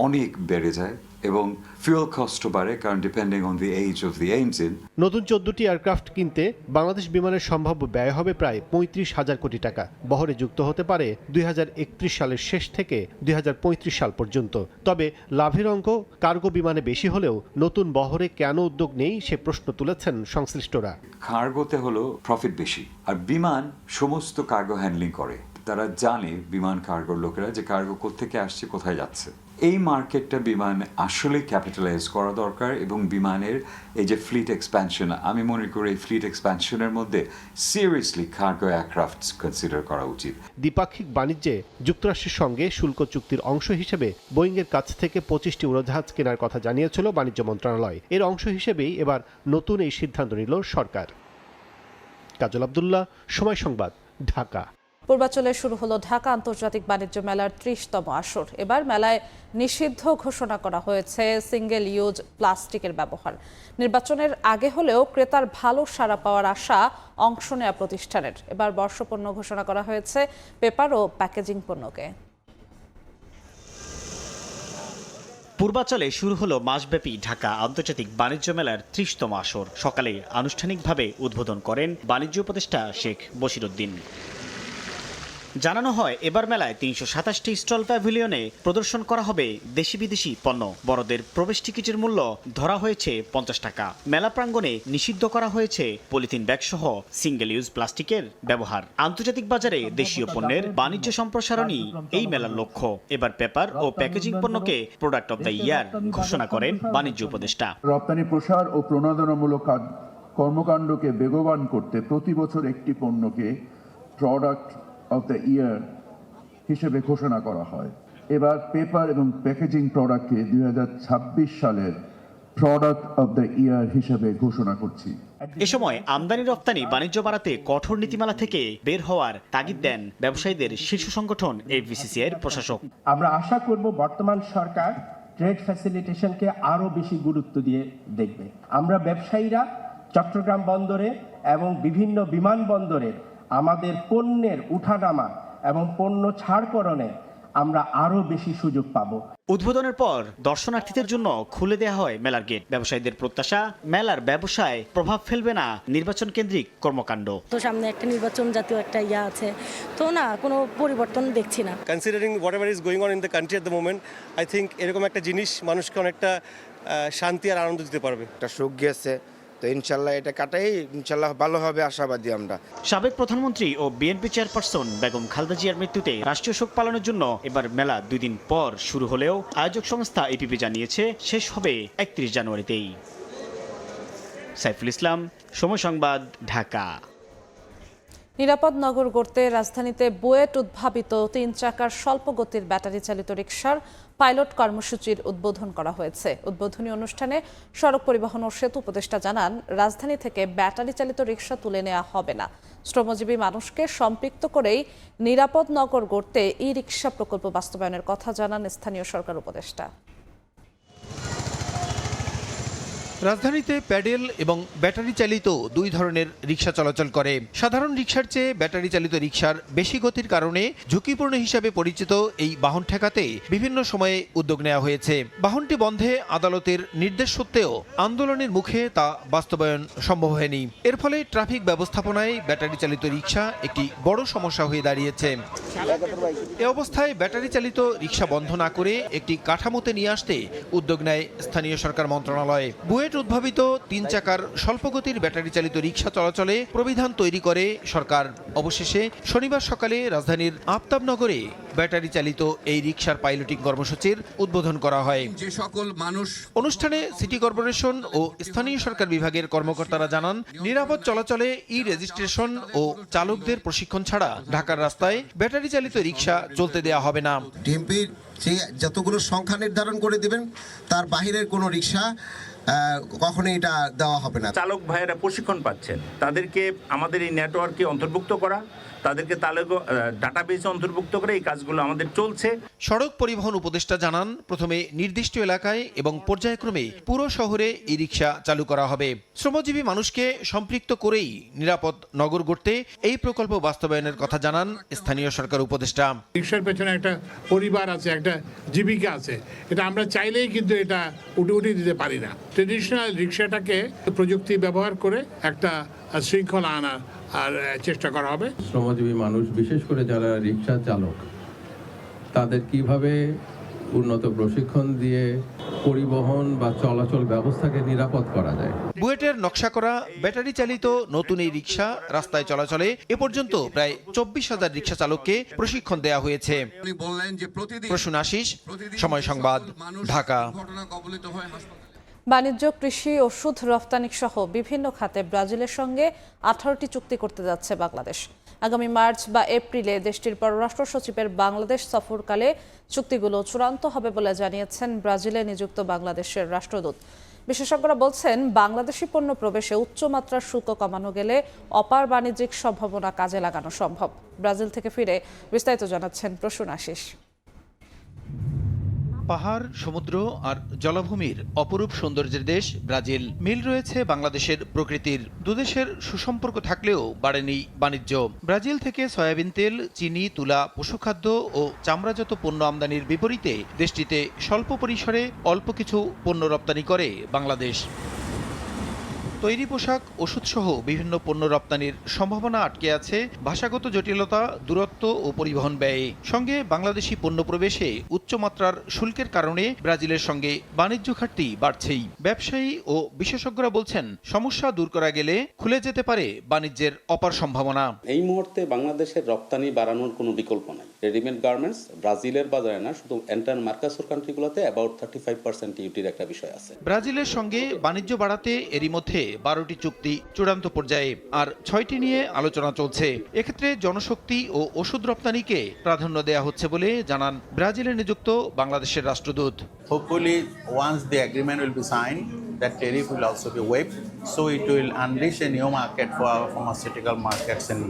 অনেক বেড়ে যায়, এবং ফুয়েল কস্টও বাড়ে, কারণ depending on the age of the engine. নতুন 14টি এয়ারক্রাফট কিনতে বাংলাদেশ বিমানের সম্ভাব্য ব্যয় হবে প্রায় 35,000 কোটি টাকা। বহরে যুক্ত হতে পারে 2031 সালের শেষ থেকে 2035 সাল পর্যন্ত। তবে লাভের অঙ্ক কার্গো বিমানে বেশি হলেও নতুন বহরে কেন উদ্যোগ নেই সে প্রশ্ন তুলেছেন সংশ্লিষ্টরা। কার্গোতে হলো প্রফিট বেশি, আর বিমান সমস্ত কার্গো হ্যান্ডলিং করে। তারা জানে, বিমান কার্গোর লোকেরা, যে কার্গো কোত্থেকে আসছে, কোথায় যাচ্ছে। এই মার্কেটটা বিমান আসলে ক্যাপিটালাইজ করা দরকার, এবং বিমানের এই যে ফ্লিট এক্সপ্যানশন, আমি মনে করি এই ফ্লিট এক্সপ্যানশনের মধ্যে সিরিয়াসলি কার্গো এয়ারক্রাফটস কনসিডার করা উচিত। দ্বিপাক্ষিক বাণিজ্যে যুক্তরাষ্ট্রের সঙ্গে শুল্ক চুক্তির অংশ হিসেবে বোয়িংয়ের কাছ থেকে 25টি উড়োজাহাজ কেনার কথা জানিয়েছিল বাণিজ্য মন্ত্রণালয়। এর অংশ হিসেবেই এবার নতুন এই সিদ্ধান্ত নিল সরকার। কাজল আব্দুল্লাহ, সময় সংবাদ, ঢাকা। পূর্বাঞ্চলে শুরু হলো ঢাকা আন্তর্জাতিক বাণিজ্য মেলার 30তম আসর। এবার মেলায় নিষিদ্ধ ঘোষণা করা হয়েছে সিঙ্গেল ইউজ প্লাস্টিকের ব্যবহার। নির্বাচনের আগে হলেও ক্রেতার ভালো সাড়া পাওয়ার আশা অংশ নেওয়া প্রতিষ্ঠানের। এবার বর্ষপণ্য ঘোষণা করা হয়েছে পেপার ও প্যাকেজিং পণ্যকে। পূর্বাঞ্চলে শুরু হলো মাসব্যাপী ঢাকা আন্তর্জাতিক বাণিজ্য মেলার 30তম আসর। সকালে আনুষ্ঠানিকভাবে উদ্বোধন করেন বাণিজ্য উপদেষ্টা শেখ বশিরউদ্দিন। জানানো হয়, এবার মেলায় 327টি স্টল প্যাভিলিয়নে প্রদর্শন করা হবে দেশি বিদেশি পণ্য। বড়দের প্রবেশ টিকিটের মূল্য ধরা হয়েছে 50 টাকা। মেলা প্রাঙ্গণে নিষিদ্ধ করা হয়েছে পলিথিন ব্যাগ সহ সিঙ্গেল ইউজ প্লাস্টিকের ব্যবহার। আন্তর্জাতিক বাজারে দেশীয় পণ্যের বাণিজ্য সম্প্রসারণই এই মেলার লক্ষ্য। এবার পেপার ও প্যাকেজিং পণ্যকে প্রোডাক্ট অব দ্য ইয়ার ঘোষণা করেন বাণিজ্য উপদেষ্টা। রপ্তানি প্রসার ও প্রণোদনামূলক কর্মকাণ্ডকে বেগবান করতে প্রতি বছর একটি পণ্যকে প্রোডাক্ট অফ দ্য ইয়ার হিসেবে ঘোষণা করা হয়। এবার পেপার এবং প্যাকেজিং প্রোডাক্টকে 2026 সালের প্রোডাক্ট অফ দ্য ইয়ার হিসেবে ঘোষণা করছি। এ সময় আমদানি রপ্তানি বাণিজ্য বাড়াতে কঠোর নীতিমালা থেকে বের হওয়ার তাগিদ দেন ব্যবসায়ীদের শীর্ষ সংগঠন এফবিসিসিআই এর প্রশাসক। আমরা আশা করব বর্তমান সরকার ট্রেড ফ্যাসিলিটেশনকে আরো বেশি গুরুত্ব দিয়ে দেখবে। আমরা ব্যবসায়ীরা চট্টগ্রাম বন্দরে এবং বিভিন্ন বিমানবন্দরে আমাদের পণ্যের উঠানামা এবং পণ্য ছাড়করণে আমরা আরো বেশি সুযোগ পাবো। উদ্বোধনের পর দর্শনার্থীদের জন্য খুলে দেওয়া হয় মেলার গেট। ব্যবসায়ীদের প্রত্যাশা, মেলার ব্যবসায় প্রভাব ফেলবে না নির্বাচন কেন্দ্রিক কর্মকাণ্ড। তো সামনে একটা নির্বাচন জাতীয় একটা ইয়া আছে, তো না কোনো পরিবর্তন দেখছি না। Considering whatever is going on in the country at the moment, I think এরকম একটা জিনিস মানুষকে অনেকটা শান্তি আর আনন্দ দিতে পারবে। একটা সুখ গেছে, তো ইনশাল্লাহ এটা কাটাই ইনশাল্লাহ ভালো হবে, আশাবাদী আমরা। সাবেক প্রধানমন্ত্রী ও বিএনপি চেয়ারপারসন বেগম খালেদা জিয়ার মৃত্যুতে রাষ্ট্রীয় শোক পালনের জন্য এবার মেলা 2 দিন পর শুরু হলেও আয়োজক সংস্থা এপিপি জানিয়েছে শেষ হবে 31 জানুয়ারিতেই। সাইফুল ইসলাম, সময় সংবাদ, ঢাকা। নিরাপদ নগর গড়তে রাজধানীতে বুয়েট উদ্ভাবিত 3 চাকার স্বল্প গতির ব্যাটারি চালিত রিকশার পাইলট কর্মসূচির উদ্বোধন করা হয়েছে। উদ্বোধনী অনুষ্ঠানে সড়ক পরিবহন ও সেতু উপদেষ্টা জানান, রাজধানী থেকে ব্যাটারি চালিত রিকশা তুলে নেওয়া হবে না। শ্রমজীবী মানুষকে সম্পৃক্ত করেই নিরাপদ নগর গড়তে ই রিকশা প্রকল্প বাস্তবায়নের কথা জানান স্থানীয় সরকার উপদেষ্টা। রাজধানীতে প্যাডেল এবং ব্যাটারি চালিত 2 ধরনের রিকশা চলাচল করে। সাধারণ রিকশার চেয়ে ব্যাটারি চালিত রিকশার বেশি গতির কারণে ঝুঁকিপূর্ণ হিসাবে পরিচিত এই বাহন ঠেকাতে বিভিন্ন সময়ে উদ্যোগ নেওয়া হয়েছে। বাহনটি বন্ধে আদালতের নির্দেশ সত্ত্বেও আন্দোলনের মুখে তা বাস্তবায়ন সম্ভব হয়নি। এর ফলে ট্রাফিক ব্যবস্থাপনায় ব্যাটারি চালিত রিকশা একটি বড় সমস্যা হয়ে দাঁড়িয়েছে। এ অবস্থায় ব্যাটারি চালিত রিকশা বন্ধ না করে একটি কাঠামোতে নিয়ে আসতে উদ্যোগ নেয় স্থানীয় সরকার মন্ত্রণালয়। বুয়েট উদ্ভাবিত 3 চাকার স্বল্পগতির ব্যাটারি চালিত রিকশা চলাচলে প্রবিধান তৈরি করে সরকার। অবশেষে শনিবার সকালে রাজধানীর আফতাবনগরে ব্যাটারি চালিত এই রিকশার পাইলটিং কর্মসূচির উদ্বোধন করা হয়। যে সকল মানুষ অনুষ্ঠানে সিটি কর্পোরেশন ও স্থানীয় সরকার বিভাগের কর্মকর্তারা জানান, নিরাপদ চলাচলে ই রেজিস্ট্রেশন ও চালকদের প্রশিক্ষণ ছাড়া ঢাকার রাস্তায় ব্যাটারি চালিত রিকশা চলতে দেওয়া হবে না। ডিএমপির যে যতগুলো সংখ্যা নির্ধারণ করে দিবেন, তার বাহিরের কোনো রিকশা কখনোই এটা দেওয়া হবে না। চালক ভাইয়েরা প্রশিক্ষণ পাচ্ছেন, তাদেরকে আমাদের এই নেটওয়ার্কে অন্তর্ভুক্ত করা তাদেরকে ডাটাবেসে অন্তর্ভুক্ত করে এই কাজগুলো আমাদের চলছে। সড়ক পরিবহন উপদেষ্টা জানান, প্রথমে নির্দিষ্ট এলাকায় এবং পর্যায়ক্রমে পুরো শহরে ই রিক্সা চালু করা হবে। শ্রমজীবী মানুষকে সম্পৃক্ত করেই নিরাপদ নগর গড়তে এই প্রকল্প বাস্তবায়নের কথা জানান স্থানীয় সরকার উপদেষ্টা। রিক্সার পেছনে একটা পরিবার আছে, একটা জীবিকা আছে, এটা আমরা চাইলেই কিন্তু এটা উঠে দিতে পারি না। ট্রেডিশনাল রিক্সাটাকে প্রযুক্তি ব্যবহার করে একটা শৃঙ্খলা আনার আর চেষ্টা করা হবে। শ্রমজীবী মানুষ, বিশেষ করে যারা রিক্সা চালক, তাদের কিভাবে উন্নত প্রশিক্ষণ দিয়ে পরিবহন বা চলাচল ব্যবস্থাকে নিরাপদ করা যায়। বুয়েটের নকশা করা ব্যাটারি চালিত নতুন এই রিক্সা রাস্তায় চলাচলে এ পর্যন্ত প্রায় 24,000 রিক্সা চালককে প্রশিক্ষণ দেওয়া হয়েছে। প্রসূন আশিস, সময় সংবাদ, ঢাকা। বাণিজ্য, কৃষি, ওষুধ রফতানি সহ বিভিন্ন খাতে ব্রাজিলের সঙ্গে 18টি চুক্তি করতে যাচ্ছে বাংলাদেশ। আগামী মার্চ বা এপ্রিলে দেশটির পররাষ্ট্র সচিবের বাংলাদেশ সফরকালে চুক্তিগুলো চূড়ান্ত হবে বলে জানিয়েছেন ব্রাজিলে নিযুক্ত বাংলাদেশের রাষ্ট্রদূত। বিশেষজ্ঞরা বলছেন, বাংলাদেশি পণ্য প্রবেশে উচ্চমাত্রার শুল্ক কমানো গেলে অপার বাণিজ্যিক সম্ভাবনা কাজে লাগানো সম্ভব। ব্রাজিল থেকে ফিরে বিস্তারিত জানাচ্ছেন প্রসূন আশিস। পাহাড়, সমুদ্র আর জলাভূমির অপরূপ সৌন্দর্যের দেশ ব্রাজিল। মিল রয়েছে বাংলাদেশের প্রকৃতির। দুদেশের সুসম্পর্ক থাকলেও বাড়েনি বাণিজ্য। ব্রাজিল থেকে সয়াবিন তেল, চিনি, তুলা, পশুখাদ্য ও চামড়াজাত পণ্য আমদানির বিপরীতে দেশটিতে স্বল্প পরিসরে অল্প কিছু পণ্য রপ্তানি করে বাংলাদেশ। তৈরি পোশাক, ওষুধসহ বিভিন্ন পণ্য রপ্তানির সম্ভাবনা আটকে আছে ভাষাগত জটিলতা, দূরত্ব ও পরিবহন ব্যয়ে। সঙ্গে বাংলাদেশি পণ্য প্রবেশে উচ্চমাত্রার শুল্কের কারণে ব্রাজিলের সঙ্গে বাণিজ্য ঘাটতি বাড়ছেই। ব্যবসায়ী ও বিশেষজ্ঞরা বলছেন, সমস্যা দূর করা গেলে খুলে যেতে পারে বাণিজ্যের অপার সম্ভাবনা। এই মুহূর্তে বাংলাদেশের রপ্তানি বাড়ানোর কোনো বিকল্প নাই। রেডিমেড গার্মেন্টস ব্রাজিলের বাজারে না, শুধু এন্টার মার্কাসুর কান্ট্রিগুলোতে অ্যাবাউট 35% ডিউটির একটা বিষয় আছে। ব্রাজিলের সঙ্গে বাণিজ্য বাড়াতে এরই মধ্যে 12টি চুক্তি চূড়ান্ত পর্যায়ে, আর 6টি নিয়ে আলোচনা চলছে। এক্ষেত্রে জনশক্তি ও ওষুধ রপ্তানিকে প্রাধান্য দেওয়া হচ্ছে বলে জানান ব্রাজিলে নিযুক্ত বাংলাদেশের রাষ্ট্রদূত। Hopefully, once the agreement will be signed, that tariff will also be waived, so it will unleash a new market for our pharmaceutical markets in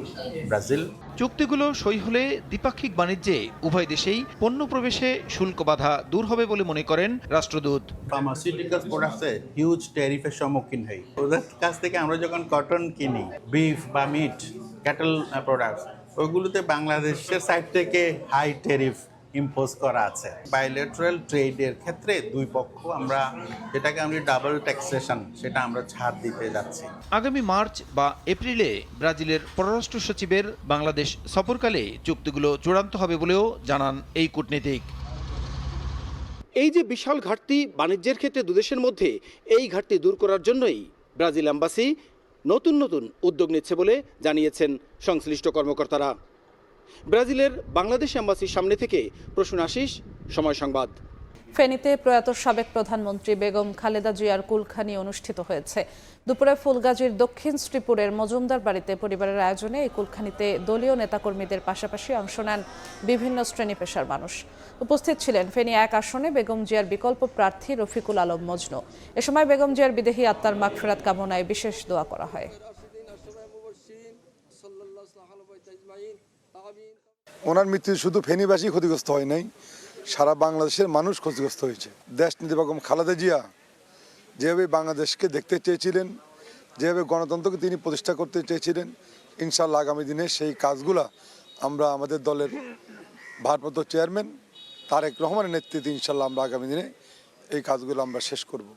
Brazil. চুক্তিগুলো সই হলে দ্বিপাক্ষিক বাণিজ্যে উভয় দেশেই পণ্য প্রবেশে শুল্ক বাধা দূর হবে বলে মনে করেন রাষ্ট্রদূত। ফার্মাসিউটিক্যাল প্রোডাক্টসে হিউজ ট্যারিফের সম্মুখীন হই। ওদের কাছ থেকে আমরা যখন কটন কিনি, বিফ বা মিট, ক্যাটল প্রোডাক্টস, ওইগুলোতে বাংলাদেশের সাইড থেকে হাই ট্যারিফ ইম্পোজ করা আছে। বাইলেটারাল ট্রেডের ক্ষেত্রে দুই পক্ষ আমরা যেটাকে আমরা ডাবল ট্যাক্সেশন, সেটা আমরা ছাড় দিতে যাচ্ছি। আগামী মার্চ বা এপ্রিলে ব্রাজিলের পররাষ্ট্র সচিবের বাংলাদেশ সফরকালে চুক্তিগুলো চূড়ান্ত হবে বলেও জানান এই কূটনীতিক। এই যে বিশাল ঘাটতি বাণিজ্যের ক্ষেত্রে দুদেশের মধ্যে, এই ঘাটতি দূর করার জন্যই ব্রাজিল এম্বাসি নতুন নতুন উদ্যোগ নিচ্ছে বলে জানিয়েছেন সংশ্লিষ্ট কর্মকর্তারা। ব্রাজিলের বাংলাদেশ এম্বাসির সামনে থেকে প্রসূন আশিস, সময় সংবাদ। ফেনীতে প্রয়াত সাবেক প্রধানমন্ত্রী বেগম খালেদা জিয়ার কুলখানি অনুষ্ঠিত হয়েছে। দুপুরে ফুলগাজীর দক্ষিণ শ্রীপুরের মজুমদার বাড়িতে পরিবারের আয়োজনে এই কুলখানিতে দলীয় নেতাকর্মীদের পাশাপাশি অংশ নেন বিভিন্ন শ্রেণী পেশার মানুষ। উপস্থিত ছিলেন ফেনী 1 আসনে বেগম জিয়ার বিকল্প প্রার্থী রফিকুল আলম মজনু। এ সময় বেগম জিয়ার বিদেহী আত্মার মাগফিরাত কামনায় বিশেষ দোয়া করা হয়। ওনার মৃত্যু শুধু ফেনীবাসী ক্ষতিগ্রস্ত হয় নাই, সারা বাংলাদেশের মানুষ ক্ষতিগ্রস্ত হয়েছে। দেশনেত্রী বেগম খালেদা জিয়া যেভাবে বাংলাদেশকে দেখতে চেয়েছিলেন, যেভাবে গণতন্ত্রকে তিনি প্রতিষ্ঠা করতে চেয়েছিলেন, ইনশাআল্লাহ আগামী দিনে সেই কাজগুলা আমরা আমাদের দলের ভারপ্রাপ্ত চেয়ারম্যান তারেক রহমানের নেতৃত্বে ইনশাআল্লাহ আমরা আগামী দিনে এই কাজগুলো আমরা শেষ করব।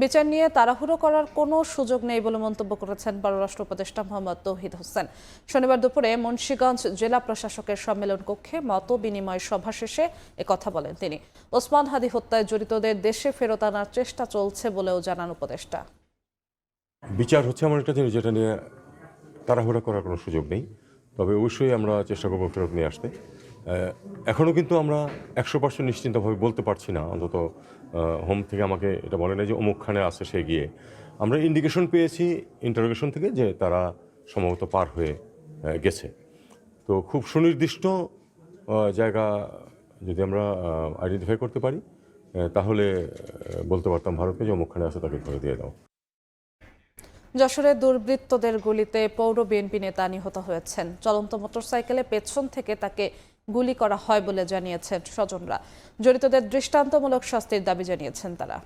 বিচার নিয়ে তাড়াহুড়ো করার কোনো সুযোগ নেই বলে মন্তব্য করেছেন পররাষ্ট্র উপদেষ্টা মোহাম্মদ তৌহিদ হোসেন। শনিবার দুপুরে মুন্সিগঞ্জ জেলা প্রশাসকের সম্মেলন কক্ষে মত বিনিময় সভা শেষে একথা বলেন তিনি। ওসমান হাদি হত্যায় জড়িতদের দেশে ফেরত আনার চেষ্টা চলছে বলেও জানান উপদেষ্টা। বিচার হচ্ছে এমন একটা জিনিস যেটা নিয়ে তাড়াহুড়া করার কোনো সুযোগ নেই, তবে অবশ্যই আমরা চেষ্টা করবো ফেরত নিয়ে আসতে। এখনও কিন্তু আমরা 100% নিশ্চিন্তভাবে বলতে পারছি না, অন্তত হোম থেকে আমাকে এটা বলে না যে অমুকখানে আছে সে গিয়ে। আমরা ইন্ডিকেশন পেয়েছি ইন্টারোগেশন থেকে যে তারা সম্ভবত পার হয়ে গেছে। তো খুব সুনির্দিষ্ট জায়গা যদি আমরা আইডেন্টিফাই করতে পারি তাহলে বলতে পারতাম ভারতকে যে অমুকখানে আছে তাকে ধরে দিয়ে দাও। যশোরে দুর্বৃত্তদের গুলিতে পৌর বিএনপি নেতা নিহত হয়েছেন। চলন্ত মোটরসাইকেলে পেছন থেকে তাকে গুলি করা হয় বলে জানিয়েছেন স্বজনরা। জড়িতদের দৃষ্টান্তমূলক শাস্তির দাবি জানিয়েছেন তারা।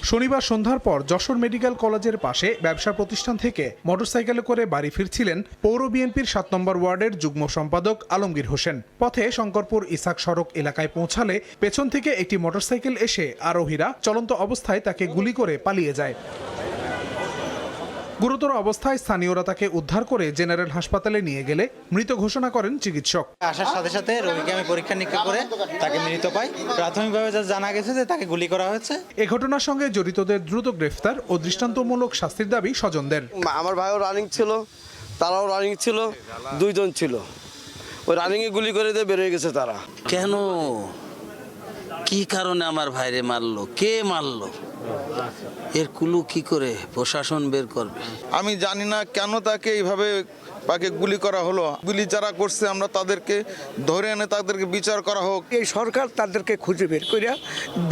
শনিবার সন্ধ্যার পর যশোর মেডিকেল কলেজের পাশে ব্যবসা প্রতিষ্ঠান থেকে মোটরসাইকেলে করে বাড়ি ফিরছিলেন পৌর বিএনপির 7 নম্বর ওয়ার্ডের যুগ্ম সম্পাদক আলমগীর হোসেন। পথে শঙ্করপুর ইসাক সড়ক এলাকায় পৌঁছালে পেছন থেকে একটি মোটরসাইকেল এসে আরোহীরা চলন্ত অবস্থায় তাকে গুলি করে পালিয়ে যায়। গুরুতর অবস্থায় স্থানীয়রা তাকে উদ্ধার করে জেনারেল হাসপাতালে নিয়ে গেলে মৃত ঘোষণা করেন চিকিৎসক। আসার সাথে সাথে রোগীকে আমি পরীক্ষা নিরীক্ষা করে তাকে মৃত পাই। প্রাথমিকভাবে যা জানা গেছে যে তাকে গুলি করা হয়েছে। এ ঘটনার সঙ্গে জড়িতদের দ্রুত গ্রেফতার ও দৃষ্টান্তমূলক শাস্তির দাবি স্বজনদের। আমার ভাইও রানিং ছিল, তারাও রানিং ছিল, 2 জন ছিল। ওই রানিংয়ে গুলি করে দিয়ে বেরিয়ে গেছে তারা। কেন, কি কারণে আমার ভাইরে মারলো, কে মারলো, এর কুলু কি করে প্রশাসন বের করবে? আমি জানি না কেন তাকে এইভাবে তাকে গুলি করা হলো। গুলি যারা করছে আমরা তাদেরকে ধরে এনে তাদেরকে বিচার করা হোক। এই সরকার তাদেরকে খুঁজে বের করে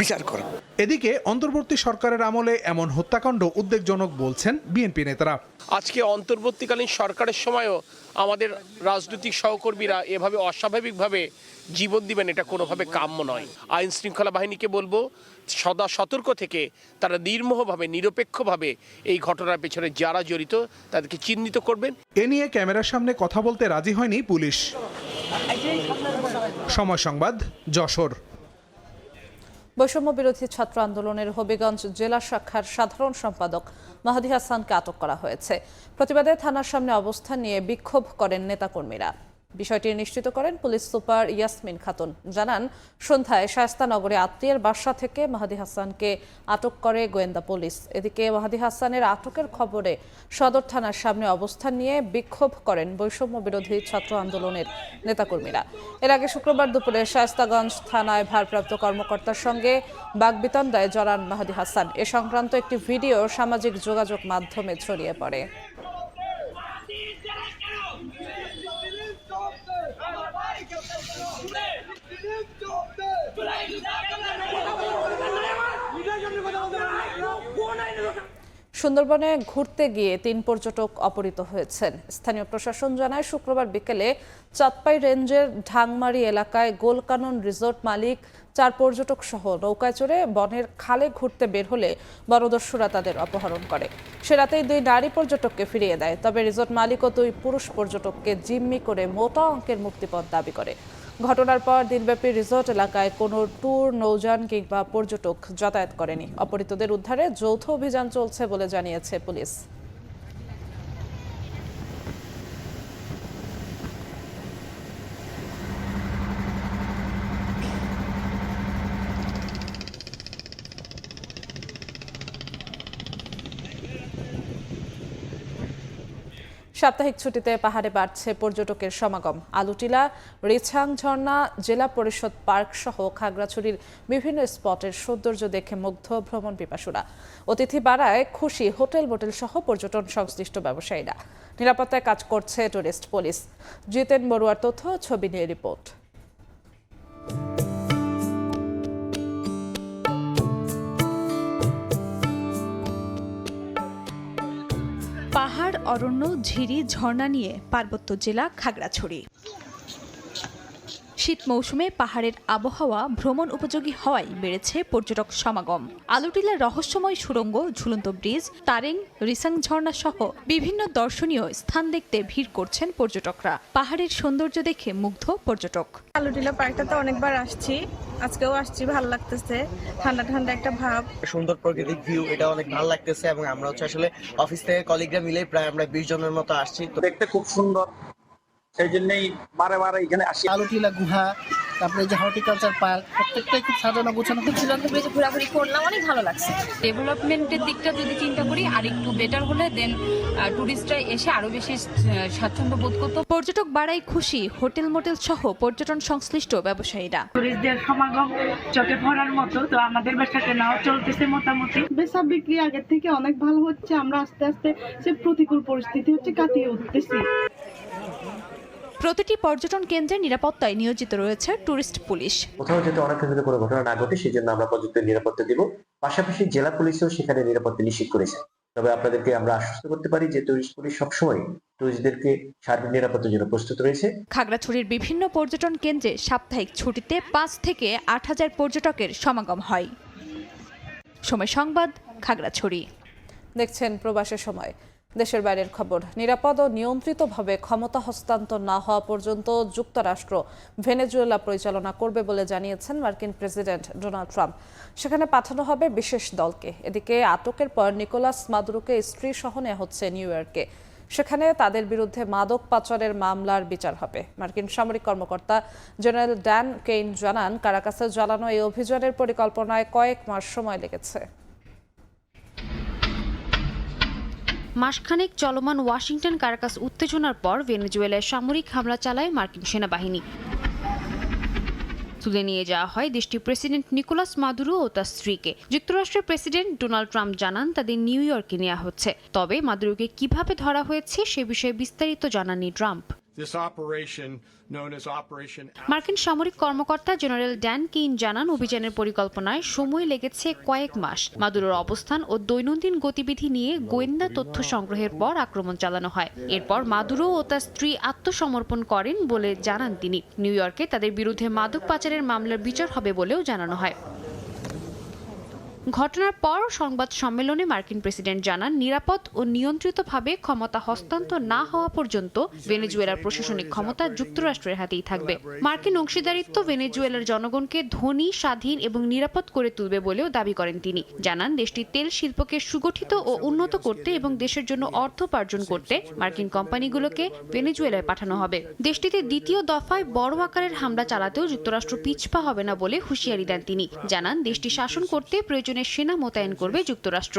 বিচার করে। এদিকে অন্তর্বর্তী সরকারের আমলে এমন হত্যাকাণ্ড উদ্বেগজনক বলছেন বিএনপি নেতারা। আজকে অন্তর্বর্তীকালীন সরকারের সময়ও আমাদের রাজনৈতিক সহকর্মীরা এভাবে অস্বাভাবিকভাবে জীবন দিবেন, এটা কোনোভাবে কাম্য নয়। আইন শৃঙ্খলা বাহিনীকে বলবো সদা সতর্ক থেকে তারা নির্মোহভাবে নিরপেক্ষভাবে এই ঘটনার পেছনে যারা জড়িত তাদেরকে চিহ্নিত করবেন। এ নিয়ে ক্যামেরার সামনে কথা বলতে রাজি হয়নি পুলিশ। সময় সংবাদ, যশোর। বৈষম্য বিরোধী ছাত্র আন্দোলনের হবিগঞ্জ জেলা শাখার সাধারণ সম্পাদক মাহাদি হাসানকে আটক করা হয়েছে। প্রতিবাদে থানার সামনে অবস্থান নিয়ে বিক্ষোভ করেন নেতাকর্মীরা। বিষয়টি নিশ্চিত করেন পুলিশ সুপার ইয়াসমিন খাতুন। জানান, সন্ধ্যায় শায়েস্তানগরে আত্মীয়ের বাসা থেকে মাহাদি হাসানকে আটক করে গোয়েন্দা পুলিশ। এদিকে মাহাদি হাসানের আটকের খবরে সদর থানার সামনে অবস্থান নিয়ে বিক্ষোভ করেন বৈষম্য বিরোধী ছাত্র আন্দোলনের নেতাকর্মীরা। এর আগে শুক্রবার দুপুরে শায়েস্তাগঞ্জ থানায় ভারপ্রাপ্ত কর্মকর্তার সঙ্গে বাগবিতণ্ডায় জড়ান মাহাদি হাসান। এ সংক্রান্ত একটি ভিডিও সামাজিক যোগাযোগ মাধ্যমে ছড়িয়ে পড়ে। সুন্দরবনে ঘুরতে গিয়ে 3 পর্যটক অপহৃত হয়েছেন। স্থানীয় প্রশাসন জানায়, শুক্রবার বিকেলে চাঁদপাই রেঞ্জের ঢাংমারি এলাকায় গোলকানন রিসোর্ট মালিক 4 পর্যটক সহ নৌকায় চড়ে বনের খালে ঘুরতে বের হলে বনদস্যুরা তাদের অপহরণ করে। সে রাতেই 2 নারী পর্যটককে ফিরিয়ে দেয়। তবে রিসোর্ট মালিক ও 2 পুরুষ পর্যটককে জিম্মি করে মোটা অঙ্কের মুক্তিপণ দাবি করে। ঘটনার পর দিনব্যাপী রিসোর্ট এলাকায় কোনো ট্যুর, নৌযান কিংবা পর্যটক যাতায়াত করেনি। অপহৃতদের উদ্ধারে যৌথ অভিযান চলছে বলে জানিয়েছে পুলিশ। সাপ্তাহিক ছুটিতে পাহাড়ে বাড়ছে পর্যটকের সমাগম। আলুটিলা, রিছাং ঝর্ণা, জেলা পরিষদ পার্ক সহ খাগড়াছড়ির বিভিন্ন স্পটের সৌন্দর্য দেখে মুগ্ধ ভ্রমণ পিপাসুরা। অতিথি বাড়ায় খুশি হোটেল মোটেল সহ পর্যটন সংশ্লিষ্ট ব্যবসায়ীরা। নিরাপত্তায় কাজ করছে টুরিস্ট পুলিশ। জিতেন বড়ুয়ার তথ্য, ছবি নিয়ে রিপোর্ট। পাহাড়, অরণ্য, ঝিরি, ঝর্ণা নিয়ে পার্বত্য জেলা খাগড়াছড়ি। শীত মৌসুমে পাহাড়ের আবহাওয়া ভ্রমণ উপযোগী হওয়ায় বেড়েছে পর্যটক সমাগম। আলুটিলার রহস্যময় সুড়ঙ্গ, ঝুলন্ত ব্রিজ, তারেং, রিসাং ঝর্ণা সহ বিভিন্ন দর্শনীয় স্থান দেখতে ভিড় করছেন পর্যটকরা। পাহাড়ের সৌন্দর্য দেখে মুগ্ধ পর্যটক। আলুটিলা পার্কটাতে অনেকবার আসছি, আজকেও আসছি, ভালো লাগতেছে। ঠান্ডা ঠান্ডা একটা ভাব, সুন্দর প্রাকৃতিক ভিউ, এটা অনেক ভালো লাগতেছে। এবং আমরা আসলে অফিস থেকে কলিগরা মিলে প্রায় আমরা 20 জনের মতো আসছি। দেখতে খুব সুন্দর, সেই জন্যই বারে বারে এখানে আসি। আলুটিলা গুহা, তারপরে যে হর্টিকালচার পার্ক, প্রত্যেকটাই খুব সাজানো গোছানো। ঝুলন্ত ব্রিজে ঘোরাঘুরি করলাম, অনেক ভালো লাগছে। ডেভেলপমেন্টের দিকটা যদি চিন্তা করি আর একটু বেটার হলে দেন টুরিস্টরা এসে আরো বেশি স্বাচ্ছন্দ্য বোধ করতো। পর্যটক বাড়াই খুশি হোটেল মোটেল সহ পর্যটন সংশ্লিষ্ট ব্যবসায়ীরা। টুরিস্টদের সমাগম চোখে ভরার মতো। তো আমাদের ব্যবসাটা নাও চলতেছে মোটামুটি। বেচা বিক্রি আগের থেকে অনেক ভালো হচ্ছে। আমরা আস্তে আস্তে যে প্রতিকূল পরিস্থিতি হচ্ছে কাটিয়ে উঠতেছি। প্রতিটি পর্যটন কেন্দ্রে নিরাপত্তায় নিয়োজিত রয়েছে টুরিস্ট পুলিশ। কোথাও যাতে অনাকাঙ্ক্ষিত কোনো ঘটনা না ঘটে সেজন্য আমরা পর্যাপ্ত নিরাপত্তা দেব। পাশাপাশি জেলা পুলিশও সেখানে নিরাপত্তা নিশ্চিত করেছে। তবে আপনাদেরকে আমরা আশ্বস্ত করতে পারি যে টুরিস্ট পুলিশ সবসময় টুরিস্টদেরকে সার্বিক নিরাপত্তার জন্য প্রস্তুত রয়েছে। খাগড়াছড়ির বিভিন্ন পর্যটন কেন্দ্রে সাপ্তাহিক ছুটিতে 5 থেকে 8,000 পর্যটকের সমাগম হয়। সময় সংবাদ, খাগড়াছড়ি। দেখছেন প্রবাসের সময়। দেশের বাইরের খবর। নিরাপদ ও নিয়ন্ত্রিতভাবে ক্ষমতা হস্তান্তর না হওয়া পর্যন্ত যুক্তরাষ্ট্র ভেনেজুয়েলা পরিচালনা করবে বলে জানিয়েছেন মার্কিন প্রেসিডেন্ট ডোনাল্ড ট্রাম্প। সেখানে পাঠানো হবে বিশেষ দলকে। এদিকে আটকের পর নিকোলাস মাদুরোকে স্ত্রী সহ নেওয়া হচ্ছে নিউ ইয়র্কে। সেখানে তাদের বিরুদ্ধে মাদক পাচারের মামলার বিচার হবে। মার্কিন সামরিক কর্মকর্তা জেনারেল ড্যান কেইন জানান, কারাকাসে চালানো এই অভিযানের পরিকল্পনায় কয়েক মাস সময় লেগেছে। মাসখানেক চলমান ওয়াশিংটন কারাকাস উত্তেজনার পর ভেনেজুয়েলায় সামরিক হামলা চালায় মার্কিন সেনাবাহিনী। তুলে নিয়ে যাওয়া হয় দেশটির প্রেসিডেন্ট নিকোলাস মাদুরো ও তার স্ত্রীকে। যুক্তরাষ্ট্রের প্রেসিডেন্ট ডোনাল্ড ট্রাম্প জানান তাদের নিউ ইয়র্কে নেওয়া হচ্ছে। তবে মাদুরোকে কিভাবে ধরা হয়েছে সে বিষয়ে বিস্তারিত জানাননি ট্রাম্প। মার্কিন সামরিক কর্মকর্তা জেনারেল ড্যান কেইন জানান, অভিযানের পরিকল্পনায় সময় লেগেছে কয়েক মাস। মাদুরোর অবস্থান ও দৈনন্দিন গতিবিধি নিয়ে গোয়েন্দা তথ্য সংগ্রহের পর আক্রমণ চালানো হয়। এরপর মাদুরো ও তার স্ত্রী আত্মসমর্পণ করেন বলে জানান তিনি। নিউ ইয়র্কে তাদের বিরুদ্ধে মাদক পাচারের মামলার বিচার হবে বলেও জানানো হয়। ঘটনার পর সংবাদ সম্মেলনে মার্কিন প্রেসিডেন্ট জানান, নিরাপদ ও নিয়ন্ত্রিতভাবে ক্ষমতা হস্তান্তর না হওয়া পর্যন্ত ভেনেজুয়েলার প্রশাসনিক ক্ষমতা যুক্তরাষ্ট্রের হাতেই থাকবে। মার্কিন অংশীদারিত্ব ভেনেজুয়েলার জনগণকে ধনী, স্বাধীন এবং নিরাপদ করে তুলবে বলেও দাবি করেন তিনি। জানান, দেশটির তেল শিল্পকে সুগঠিত ও উন্নত করতে এবং দেশের জন্য অর্থ উপার্জন করতে মার্কিন কোম্পানিগুলোকে ভেনেজুয়েলায় পাঠানো হবে। দেশটিতে দ্বিতীয় দফায় বড় আকারের হামলা চালাতেও যুক্তরাষ্ট্র পিছপা হবে না বলে হুঁশিয়ারি দেন তিনি। জানান, দেশটি শাসন করতে প্রয়োজন সেনা মোতায়েন করবে যুক্তরাষ্ট্র।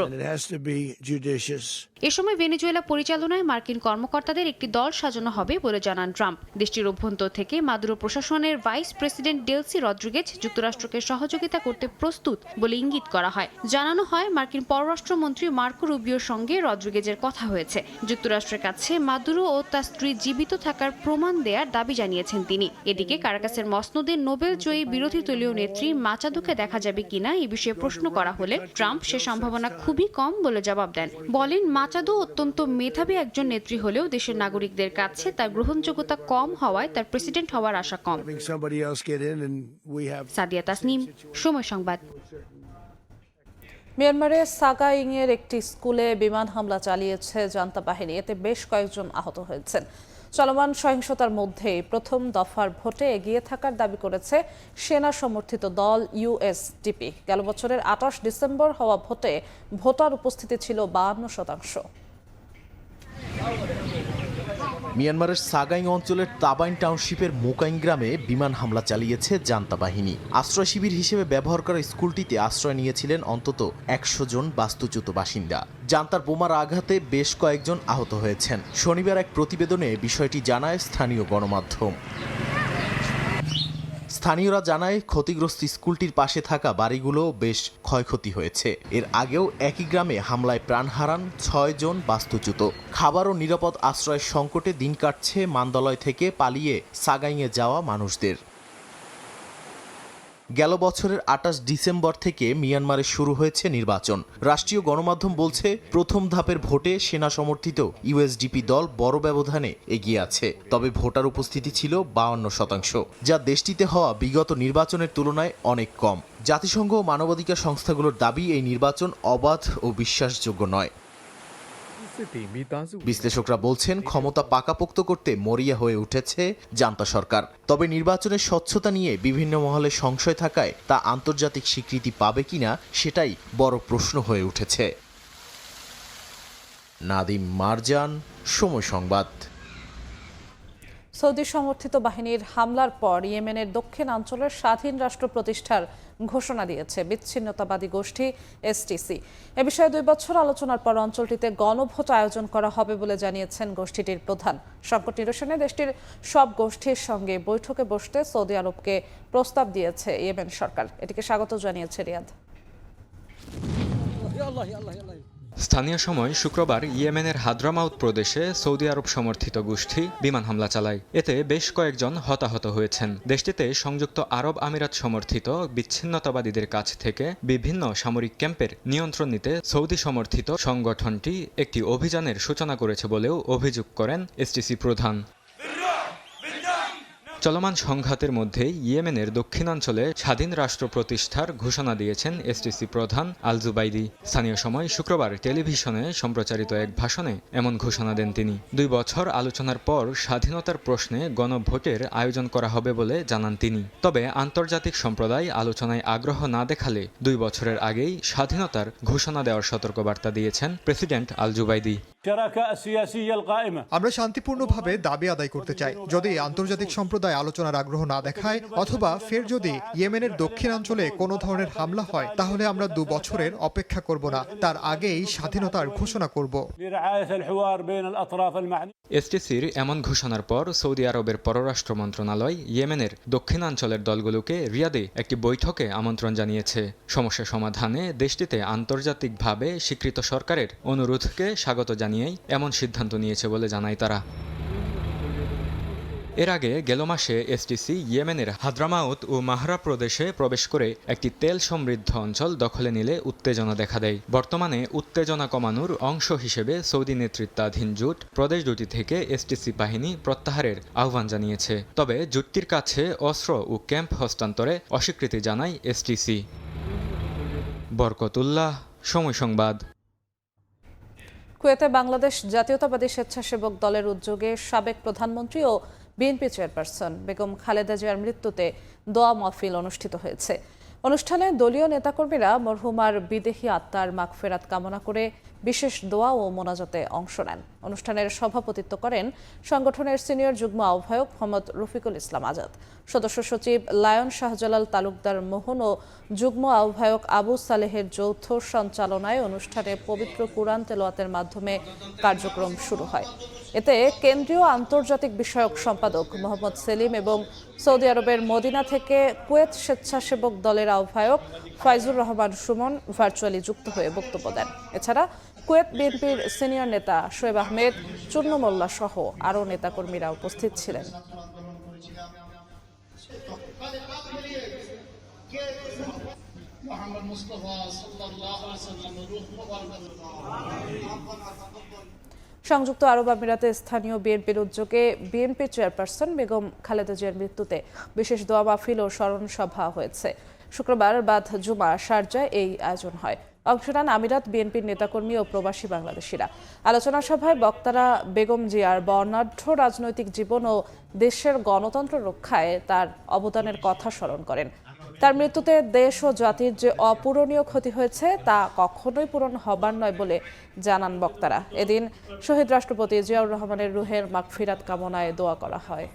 এ সময় ভেনেজুয়েলা পরিচালনায় মার্কিন কর্মকর্তাদের একটি দল সাজানো হবে বলে জানান ট্রাম্প। দেশটির অভ্যন্তর থেকে মাদুরো প্রশাসনের ভাইস প্রেসিডেন্ট ডেলসি রদ্রিগেজ যুক্তরাষ্ট্রকে সহযোগিতা করতে প্রস্তুত বলে ইঙ্গিত করা হয়। জানানো হয়, মার্কিন পররাষ্ট্রমন্ত্রী মার্কো রুবিওর সঙ্গে রদ্রিগেজের কথা হয়েছে। যুক্তরাষ্ট্রের কাছে মাদুরো ও তার স্ত্রী জীবিত থাকার প্রমাণ দেওয়ার দাবি জানিয়েছেন তিনি। এদিকে কারাকাসের মসনদে নোবেল জয়ী বিরোধী দলীয় নেত্রী মাচাদোকে দেখা যাবে কিনা এ বিষয়ে প্রশ্ন করা হলে ট্রাম্প সে সম্ভাবনা খুবই কম বলে জবাব দেন। বলেন, মাচাদো অত্যন্ত মেধাবী একজন নেত্রী হলেও দেশের নাগরিকদের কাছে তার গ্রহণযোগ্যতা কম হওয়ায় তার প্রেসিডেন্ট হওয়ার আশা কম। সাদিয়া তাসনিম, সময় সংবাদ। মিয়ানমারের সাগাইংয়ের একটি স্কুলে বিমান হামলা চালিয়েছে জান্তা বাহিনী। এতে বেশ কয়েকজন আহত হয়েছেন। চলমান সহিংসতার মধ্যেই প্রথম দফার ভোটে এগিয়ে থাকার দাবি করেছে সেনা সমর্থিত দল ইউএসডিপি। গেল বছরের 28 ডিসেম্বর হওয়া ভোটে ভোটার উপস্থিতি ছিল 52%। মিয়ানমারের সাগাইং অঞ্চলের তাবাইন টাউনশিপের মোকাইং গ্রামে বিমান হামলা চালিয়েছে জান্তা বাহিনী। আশ্রয় শিবির হিসেবে ব্যবহার করা স্কুলটিতে আশ্রয় নিয়েছিলেন অন্তত 100 জন বাস্তুচ্যুত বাসিন্দা। জান্তার বোমার আঘাতে বেশ কয়েকজন আহত হয়েছেন। শনিবার এক প্রতিবেদনে বিষয়টি জানায় স্থানীয় গণমাধ্যম। স্থানীয়রা জানায়, ক্ষতিগ্রস্ত স্কুলটির পাশে থাকা বাড়িগুলো বেশ ক্ষয়ক্ষতি হয়েছে। এর আগেও একই গ্রামে হামলায় প্রাণ হারান 6 জন বাস্তুচ্যুত। খাবার ও নিরাপদ আশ্রয়ের সংকটে দিন কাটছে মান্দালয় থেকে পালিয়ে সাগাইংয়ে যাওয়া মানুষদের। গেল বছরের 28 ডিসেম্বর থেকে মিয়ানমারে শুরু হয়েছে নির্বাচন। রাষ্ট্রীয় গণমাধ্যম বলছে, প্রথম ধাপের ভোটে সেনা সমর্থিত ইউএসডিপি দল বড় ব্যবধানে এগিয়ে আছে। তবে ভোটার উপস্থিতি ছিল 52%, যা দেশটিতে হওয়া বিগত নির্বাচনের তুলনায় অনেক কম। জাতিসংঘ ও মানবাধিকার সংস্থাগুলোর দাবি, এই নির্বাচন অবাধ ও বিশ্বাসযোগ্য নয়। বিশ্লেষকরা বলছেন, ক্ষমতা পাকাপোক্ত করতে মরিয়া হয়ে উঠেছে জান্তা সরকার। তবে নির্বাচনের স্বচ্ছতা নিয়ে বিভিন্ন মহলে সংশয় থাকায় তা আন্তর্জাতিক স্বীকৃতি পাবে কিনা সেটাই বড় প্রশ্ন হয়ে উঠেছে। নাদিম মারজান, সময় সংবাদ। সৌদি সমর্থিত বাহিনীর হামলার পর ইয়েমেনের দক্ষিণাঞ্চলের স্বাধীন রাষ্ট্র প্রতিষ্ঠার ঘোষণা দিয়েছে বিচ্ছিন্নতাবাদী গোষ্ঠী এসটিসি। এ বিষয়ে 2 বছর আলোচনার পর অঞ্চলটিতে গণভোট আয়োজন করা হবে বলে জানিয়েছেন গোষ্ঠীটির প্রধান। সংকট নিরসনে দেশটির সব গোষ্ঠীর সঙ্গে বৈঠকে বসতে সৌদি আরবকে প্রস্তাব দিয়েছে ইয়েমেন সরকার। এটিকে স্বাগত জানিয়েছে রিয়াদ। স্থানীয় সময় শুক্রবার ইয়েমেনের হাদ্রামাউত প্রদেশে সৌদি আরব সমর্থিত গোষ্ঠী বিমান হামলা চালায়। এতে বেশ কয়েকজন হতাহত হয়েছেন। দেশটিতে সংযুক্ত আরব আমিরাত সমর্থিত বিচ্ছিন্নতাবাদীদের কাছ থেকে বিভিন্ন সামরিক ক্যাম্পের নিয়ন্ত্রণ নিতে সৌদি সমর্থিত সংগঠনটি একটি অভিযানের সূচনা করেছে বলেও অভিযোগ করেন এসটিসি প্রধান। চলমান সংঘাতের মধ্যে ইয়েমেনের দক্ষিণাঞ্চলে স্বাধীন রাষ্ট্র প্রতিষ্ঠার ঘোষণা দিয়েছেন এসটিসি প্রধান আল জুবাইদি। স্থানীয় সময় শুক্রবার টেলিভিশনে সম্প্রচারিত এক ভাষণে এমন ঘোষণা দেন তিনি। 2 বছর আলোচনার পর স্বাধীনতার প্রশ্নে গণভোটের আয়োজন করা হবে বলে জানান তিনি। তবে আন্তর্জাতিক সম্প্রদায় আলোচনায় আগ্রহ না দেখালে 2 বছরের আগেই স্বাধীনতার ঘোষণা দেওয়ার সতর্কবার্তা দিয়েছেন প্রেসিডেন্ট আল জুবাইদি। আমরা শান্তিপূর্ণভাবে দাবি আদায় করতে চাই। যদি আন্তর্জাতিক সম্প্রদায় আলোচনার আগ্রহ না দেখায় অথবা ফের যদি ইয়েমেনের দক্ষিণাঞ্চলে কোনো ধরনের হামলা হয় তাহলে আমরা 2 বছরের অপেক্ষা করব না, তার আগেই স্বাধীনতার ঘোষণা করব। এসটিসির এমন ঘোষণার পর সৌদি আরবের পররাষ্ট্র মন্ত্রণালয় ইয়েমেনের দক্ষিণাঞ্চলের দলগুলোকে রিয়াদে একটি বৈঠকে আমন্ত্রণ জানিয়েছে। সমস্যা সমাধানে দেশটিতে আন্তর্জাতিকভাবে স্বীকৃত সরকারের অনুরোধকে স্বাগত জানিয়েই এমন সিদ্ধান্ত নিয়েছে বলে জানায় তারা। এর আগে গেল মাসে এসটিসি ইয়েমেনের হাদ্রামাউত ও মাহরা প্রদেশে প্রবেশ করে একটি তেল সমৃদ্ধ অঞ্চল দখলে নিলে উত্তেজনা দেখা দেয়। বর্তমানে উত্তেজনা কমানোর অংশ হিসেবে সৌদি নেতৃত্বাধীন জোট প্রদেশ দুটি থেকে এসটিসি বাহিনী প্রত্যাহারের আহ্বান জানিয়েছে। তবে জোটটির কাছে অস্ত্র ও ক্যাম্প হস্তান্তরে অস্বীকৃতি জানায় এসটিসি। বরকতুল্লাহ, সময় সংবাদ। কুয়েতে বাংলাদেশ জাতীয়তাবাদী স্বেচ্ছাসেবক দলের উদ্যোগে সাবেক প্রধানমন্ত্রী ও বিএনপি চেয়ারপারসন বেগম খালেদা জিয়ার মৃত্যুতে দোয়া মাহফিল অনুষ্ঠিত হয়েছে। অনুষ্ঠানে দলীয় নেতাকর্মীরা মরহুমার বিদেহী আত্মার মাগফিরাত কামনা করে বিশেষ দোয়া ও মোনাজাতে অংশ নেন। অনুষ্ঠানের সভাপতিত্ব করেন সংগঠনের সিনিয়র যুগ্ম আহ্বায়ক মোহাম্মদ রফিকুল ইসলাম আজাদ, সদস্য সচিব লায়ন শাহজালাল তালুকদার মোহন ও যুগ্ম আহ্বায়ক আবু সালেহের যৌথ সঞ্চালনায় অনুষ্ঠানে পবিত্র কুরআন তেলাওয়াতের মাধ্যমে কার্যক্রম শুরু হয়। এতে কেন্দ্রীয় আন্তর্জাতিক বিষয়ক সম্পাদক মোহাম্মদ সেলিম এবং সৌদি আরবের মদিনা থেকে কুয়েত স্বেচ্ছাসেবক দলের আহ্বায়ক ফাইজুর রহমান সুমন ভার্চুয়ালি যুক্ত হয়ে বক্তব্য দেন। এছাড়া কুয়েত বিএনপির সিনিয়র নেতা শোয়েব আহমেদ, চূর্ণ মোল্লা সহ আরও নেতাকর্মীরা উপস্থিত ছিলেন। সংযুক্ত আরব আমিরাতে স্থানীয় বিএনপির উদ্যোগে বিএনপি চেয়ারপারসন বেগম খালেদা জিয়ার মৃত্যুতে বিশেষ দোয়া মাহফিল ও স্মরণ সভা হয়েছে। শুক্রবার বাদ জুমা শারজায় এই আয়োজন হয়। অংশ নেন আমিরাত বিএনপির নেতাকর্মী ও প্রবাসী বাংলাদেশিরা। আলোচনা সভায় বক্তারা বেগম জিয়ার বর্ণাঢ্য রাজনৈতিক জীবন ও দেশের গণতন্ত্র রক্ষায় তার অবদানের কথা স্মরণ করেন। তার মৃত্যুতে দেশ ও জাতির যে অপূরণীয় ক্ষতি হয়েছে তা কখনোই পূরণ হবার নয় বলে জানান বক্তারা। এদিন শহীদ রাষ্ট্রপতি জিয়াউর রহমানের রুহের মাগফিরাত কামনায় দোয়া করা হয়।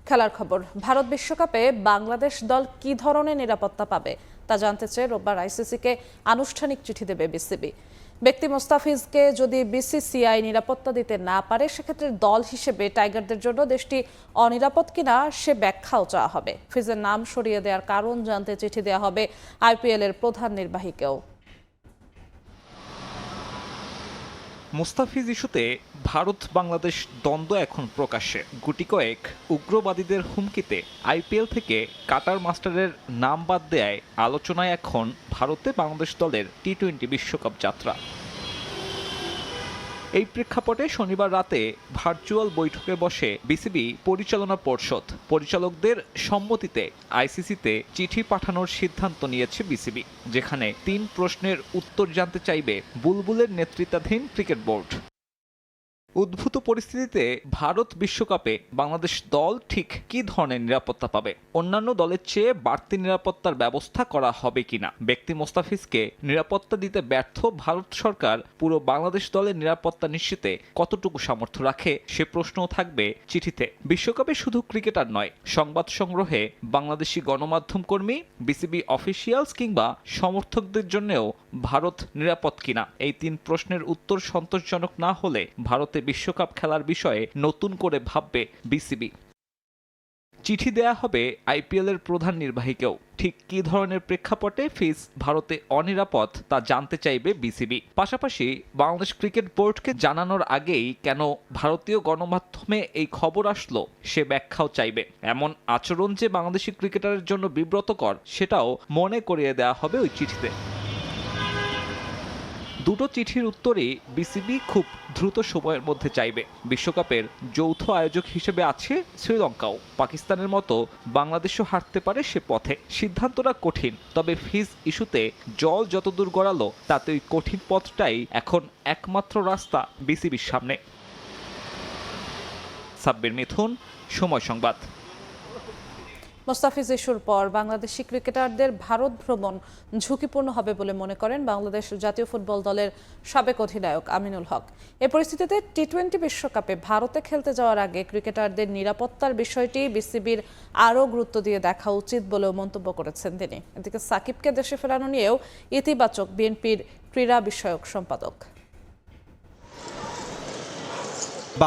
খেলার খবর। ভারত বিশ্বকাপে বাংলাদেশ দল কি ধরনের নিরাপত্তা পাবে তা জানতে চেয়ে রোববার আইসিসিকে আনুষ্ঠানিক চিঠি দেবে বিসিবি। ব্যক্তি মোস্তাফিজকে যদি বিসিসিআই নিরাপত্তা দিতে না পারে সেক্ষেত্রে দল হিসেবে টাইগারদের জন্য দেশটি অনিরাপদ কিনা সে ব্যাখ্যাও চাওয়া হবে। ফিজের নাম সরিয়ে দেওয়ার কারণ জানতে চিঠি দেওয়া হবে আইপিএল এর প্রধান নির্বাহীকেও। মুস্তাফিজ ইস্যুতে ভারত বাংলাদেশ দ্বন্দ্ব এখন প্রকাশ্যে। গুটি কয়েক উগ্রবাদীদের হুমকিতে আইপিএল থেকে কাটার মাস্টারের নাম বাদ দেয়ায় আলোচনায় এখন ভারতে বাংলাদেশ দলের টি-20 বিশ্বকাপ যাত্রা। এই প্রেক্ষাপটে শনিবার রাতে ভার্চুয়াল বৈঠকে বসে বিসিবি পরিচালনা পর্ষদ। পরিচালকদের সম্মতিতে আইসিসিতে চিঠি পাঠানোর সিদ্ধান্ত নিয়েছে বিসিবি, যেখানে 3 প্রশ্নের উত্তর জানতে চাইবে বুলবুলের নেতৃত্বাধীন ক্রিকেট বোর্ড। উদ্ভূত পরিস্থিতিতে ভারত বিশ্বকাপে বাংলাদেশ দল ঠিক কী ধরনের নিরাপত্তা পাবে? অন্যান্য দলের চেয়ে বাড়তি নিরাপত্তার ব্যবস্থা করা হবে কিনা? ব্যক্তি মোস্তাফিজকে নিরাপত্তা দিতে ব্যর্থ ভারত সরকার পুরো বাংলাদেশ দলের নিরাপত্তা নিশ্চিতে কতটুকু সামর্থ্য রাখে সে প্রশ্নও থাকবে চিঠিতে। বিশ্বকাপে শুধু ক্রিকেটার নয়, সংবাদ সংগ্রহে বাংলাদেশি গণমাধ্যম কর্মী, বিসিবি অফিসিয়ালস কিংবা সমর্থকদের জন্যও ভারত নিরাপদ কিনা, এই 3 প্রশ্নের উত্তর সন্তোষজনক না হলে ভারতে বিশ্বকাপ খেলার বিষয়ে নতুন করে ভাববে বিসিবি। চিঠি দেয়া হবে আইপিএল এর প্রধান নির্বাহীকেও। ঠিক কী ধরনের প্রেক্ষাপটে ফিজ ভারতে অনিরাপদ তা জানতে চাইবে বিসিবি। পাশাপাশি বাংলাদেশ ক্রিকেট বোর্ডকে জানানোর আগেই কেন ভারতীয় গণমাধ্যমে এই খবর আসলো সে ব্যাখ্যাও চাইবে। এমন আচরণ যে বাংলাদেশি ক্রিকেটারের জন্য বিব্রতকর সেটাও মনে করিয়ে দেওয়া হবে ওই চিঠিতে। দুটো চিঠির উত্তরই বিসিবি খুব দ্রুত সময়ের মধ্যে চাইবে। বিশ্বকাপের যৌথ আয়োজক হিসেবে আছে শ্রীলঙ্কাও। পাকিস্তানের মতো বাংলাদেশও হারতে পারে সে পথে। সিদ্ধান্তটা কঠিন, তবে ফিজ ইস্যুতে জল যতদূর গড়ালো তাতে ওই কঠিন পথটাই এখন একমাত্র রাস্তা বিসিবির সামনে। সাব্বির মিথুন, সময় সংবাদ। মোস্তাফিজ ইস্যুর পর বাংলাদেশি ক্রিকেটারদের ভারত ভ্রমণ ঝুঁকিপূর্ণ হবে বলে মনে করেন বাংলাদেশ জাতীয় ফুটবল দলের সাবেক অধিনায়ক আমিনুল হক। এ পরিস্থিতিতে টি-20 বিশ্বকাপে ভারতে খেলতে যাওয়ার আগে ক্রিকেটারদের নিরাপত্তার বিষয়টি বিসিবির আরও গুরুত্ব দিয়ে দেখা উচিত বলেও মন্তব্য করেছেন তিনি। এদিকে সাকিবকে দেশে ফেরানো নিয়েও ইতিবাচক বিএনপির ক্রীড়া বিষয়ক সম্পাদক।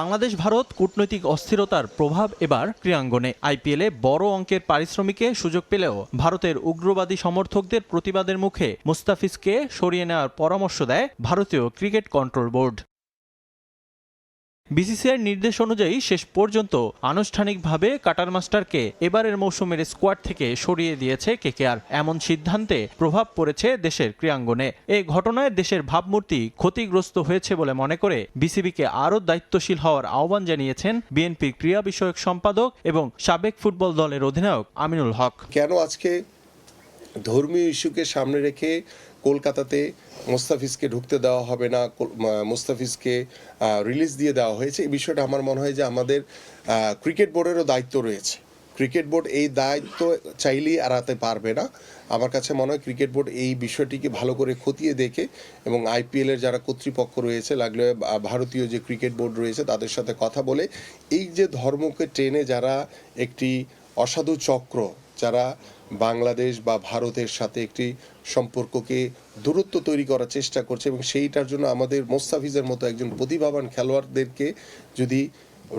বাংলাদেশ ভারত কূটনৈতিক অস্থিরতার প্রভাব এবার ক্রীড়াঙ্গনে। আইপিএলে বড় অঙ্কের পারিশ্রমিকে সুযোগ পেলেও ভারতের উগ্রবাদী সমর্থকদের প্রতিবাদের মুখে মুস্তাফিজকে সরিয়ে নেওয়ার পরামর্শ দেয় ভারতীয় ক্রিকেট কন্ট্রোল বোর্ড। বিসিসিআইয়ের নির্দেশ অনুযায়ী শেষ পর্যন্ত আনুষ্ঠানিকভাবে কাটার মাস্টারকে এবারের মৌসুমের স্কোয়াড থেকে সরিয়ে দিয়েছে কেকেআর। এমন সিদ্ধান্তে প্রভাব পড়েছে দেশের ক্রীড়াঙ্গনে। এই ঘটনায় দেশের ভাবমূর্তি ক্ষতিগ্রস্ত হয়েছে বলে মনে করে বিসিবিকে আরও দায়িত্বশীল হওয়ার আহ্বান জানিয়েছেন বিএনপির ক্রীড়া বিষয়ক সম্পাদক এবং সাবেক ফুটবল দলের অধিনায়ক আমিনুল হক। কেন আজকে ধর্মীয় ইস্যুকে সামনে রেখে কলকাতাতে মুস্তাফিজকে ঢুকতে দেওয়া হবে না, মুস্তাফিজকে রিলিজ দিয়ে দেওয়া হয়েছে, এই বিষয়টা আমার মনে হয় যে আমাদের ক্রিকেট বোর্ডেরও দায়িত্ব রয়েছে। ক্রিকেট বোর্ড এই দায়িত্ব চাইলেই এড়াতে পারবে না। আমার কাছে মনে হয় ক্রিকেট বোর্ড এই বিষয়টিকে ভালো করে খতিয়ে দেখে এবং আইপিএলের যারা কর্তৃপক্ষ রয়েছে, লাগলে ভারতীয় যে ক্রিকেট বোর্ড রয়েছে তাদের সাথে কথা বলে এই যে ধর্মকে টেনে যারা একটি অসাধু চক্র, যারা বাংলাদেশ বা ভারতের সাথে একটি সম্পর্ককে দূরত্ব তৈরি করার চেষ্টা করছে এবং সেইটার জন্য আমাদের মোস্তাফিজের মতো একজন প্রতিভাবান খেলোয়াড়দেরকে যদি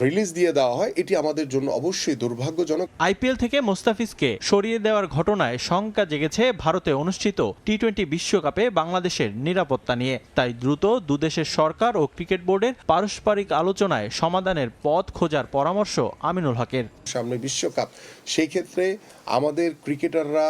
রিলিজ দিয়ে দেওয়া হয়, এটি আমাদের জন্য অবশ্যই দুর্ভাগ্যজনক। আইপিএল থেকে মোস্তাফিজকে সরিয়ে দেওয়ার ঘটনায় শঙ্কা জেগেছে ভারতে অনুষ্ঠিত টি-20 বিশ্বকাপে বাংলাদেশের নিরাপত্তা নিয়ে। তাই দ্রুত দুদেশের সরকার ও ক্রিকেট বোর্ডের পারস্পরিক আলোচনায় সমাধানের পথ খোঁজার পরামর্শ আমিনুল হকের। সামনে বিশ্বকাপ, সেই ক্ষেত্রে আমাদের ক্রিকেটাররা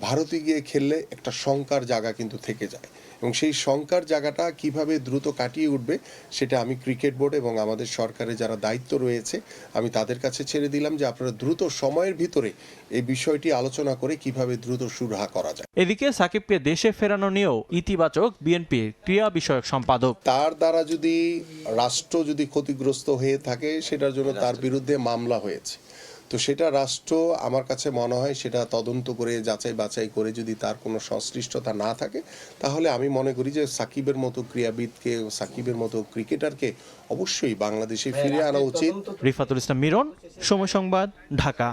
ভারতে গিয়ে খেললে একটা শঙ্কার জায়গা কিন্তু থেকে যায় এবং সেই শঙ্কার জায়গাটা কিভাবে দ্রুত কাটিয়ে উঠবে সেটা আমি ক্রিকেট বোর্ড এবং আমাদের সরকারের যারা দায়িত্ব রয়েছে আমি তাদের কাছে ছেড়ে দিলাম যে আপনারা দ্রুত সময়ের ভিতরে এই বিষয়টি আলোচনা করে কিভাবে দ্রুত সুরাহা করা যায়। এদিকে সাকিবকে দেশে ফেরানো নিয়েও ইতিবাচক বিএনপির ক্রীড়া বিষয়ক সম্পাদক। তার দ্বারা যদি রাষ্ট্র যদি ক্ষতিগ্রস্ত হয়ে থাকে সেটার জন্য তার বিরুদ্ধে মামলা হয়েছে, তো সেটা রাষ্ট্র আমার কাছে মনে হয় সেটা তদন্ত করে যাচাই বাছাই করে যদি তার কোনো সংশ্লিষ্টতা না থাকে তাহলে আমি মনে করি যে সাকিবের মতো ক্রীড়াবিদকে, সাকিবের মতো ক্রিকেটারকে অবশ্যই বাংলাদেশে ফিরে আনা উচিত। রিফাতুল ইসলাম মিরন, সময় সংবাদ, ঢাকা।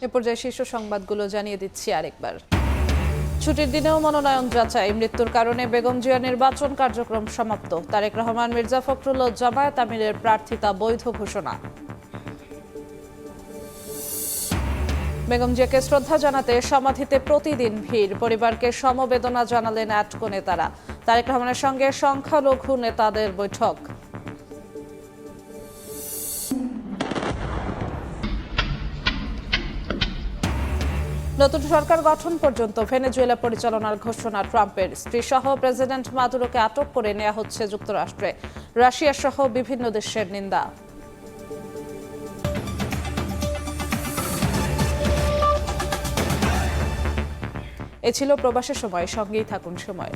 এ পর্যায়ে শীর্ষ সংবাদগুলো জানিয়ে দিচ্ছি আরেকবার। ছুটির দিনেও মনোনয়ন যাচাই, মৃত্যুর কারণে বেগম জিয়া নির্বাচন কার্যক্রম সমাপ্ত। তারেক রহমান, মির্জা ফখরুল ও জামায়াত আমিরের প্রার্থিতা বৈধ ঘোষণা। বেগম জিয়াকে শ্রদ্ধা জানাতে সমাধিতে প্রতিদিন ভিড়, পরিবারকে সমবেদনা জানালেন অ্যাটকো নেতারা। তারেক রহমানের সঙ্গে সংখ্যালঘু নেতাদের বৈঠক। নতুন সরকার গঠন পর্যন্ত ভেনেজুয়েলা পরিচালনার ঘোষণা ট্রাম্পের। স্ত্রীসহ প্রেসিডেন্ট মাদুরোকে আটক করে নেওয়া হচ্ছে যুক্তরাষ্ট্রে। রাশিয়া সহ বিভিন্ন দেশের নিন্দা। এ ছিল প্রবাসের সময়, সঙ্গেই থাকুন সময়।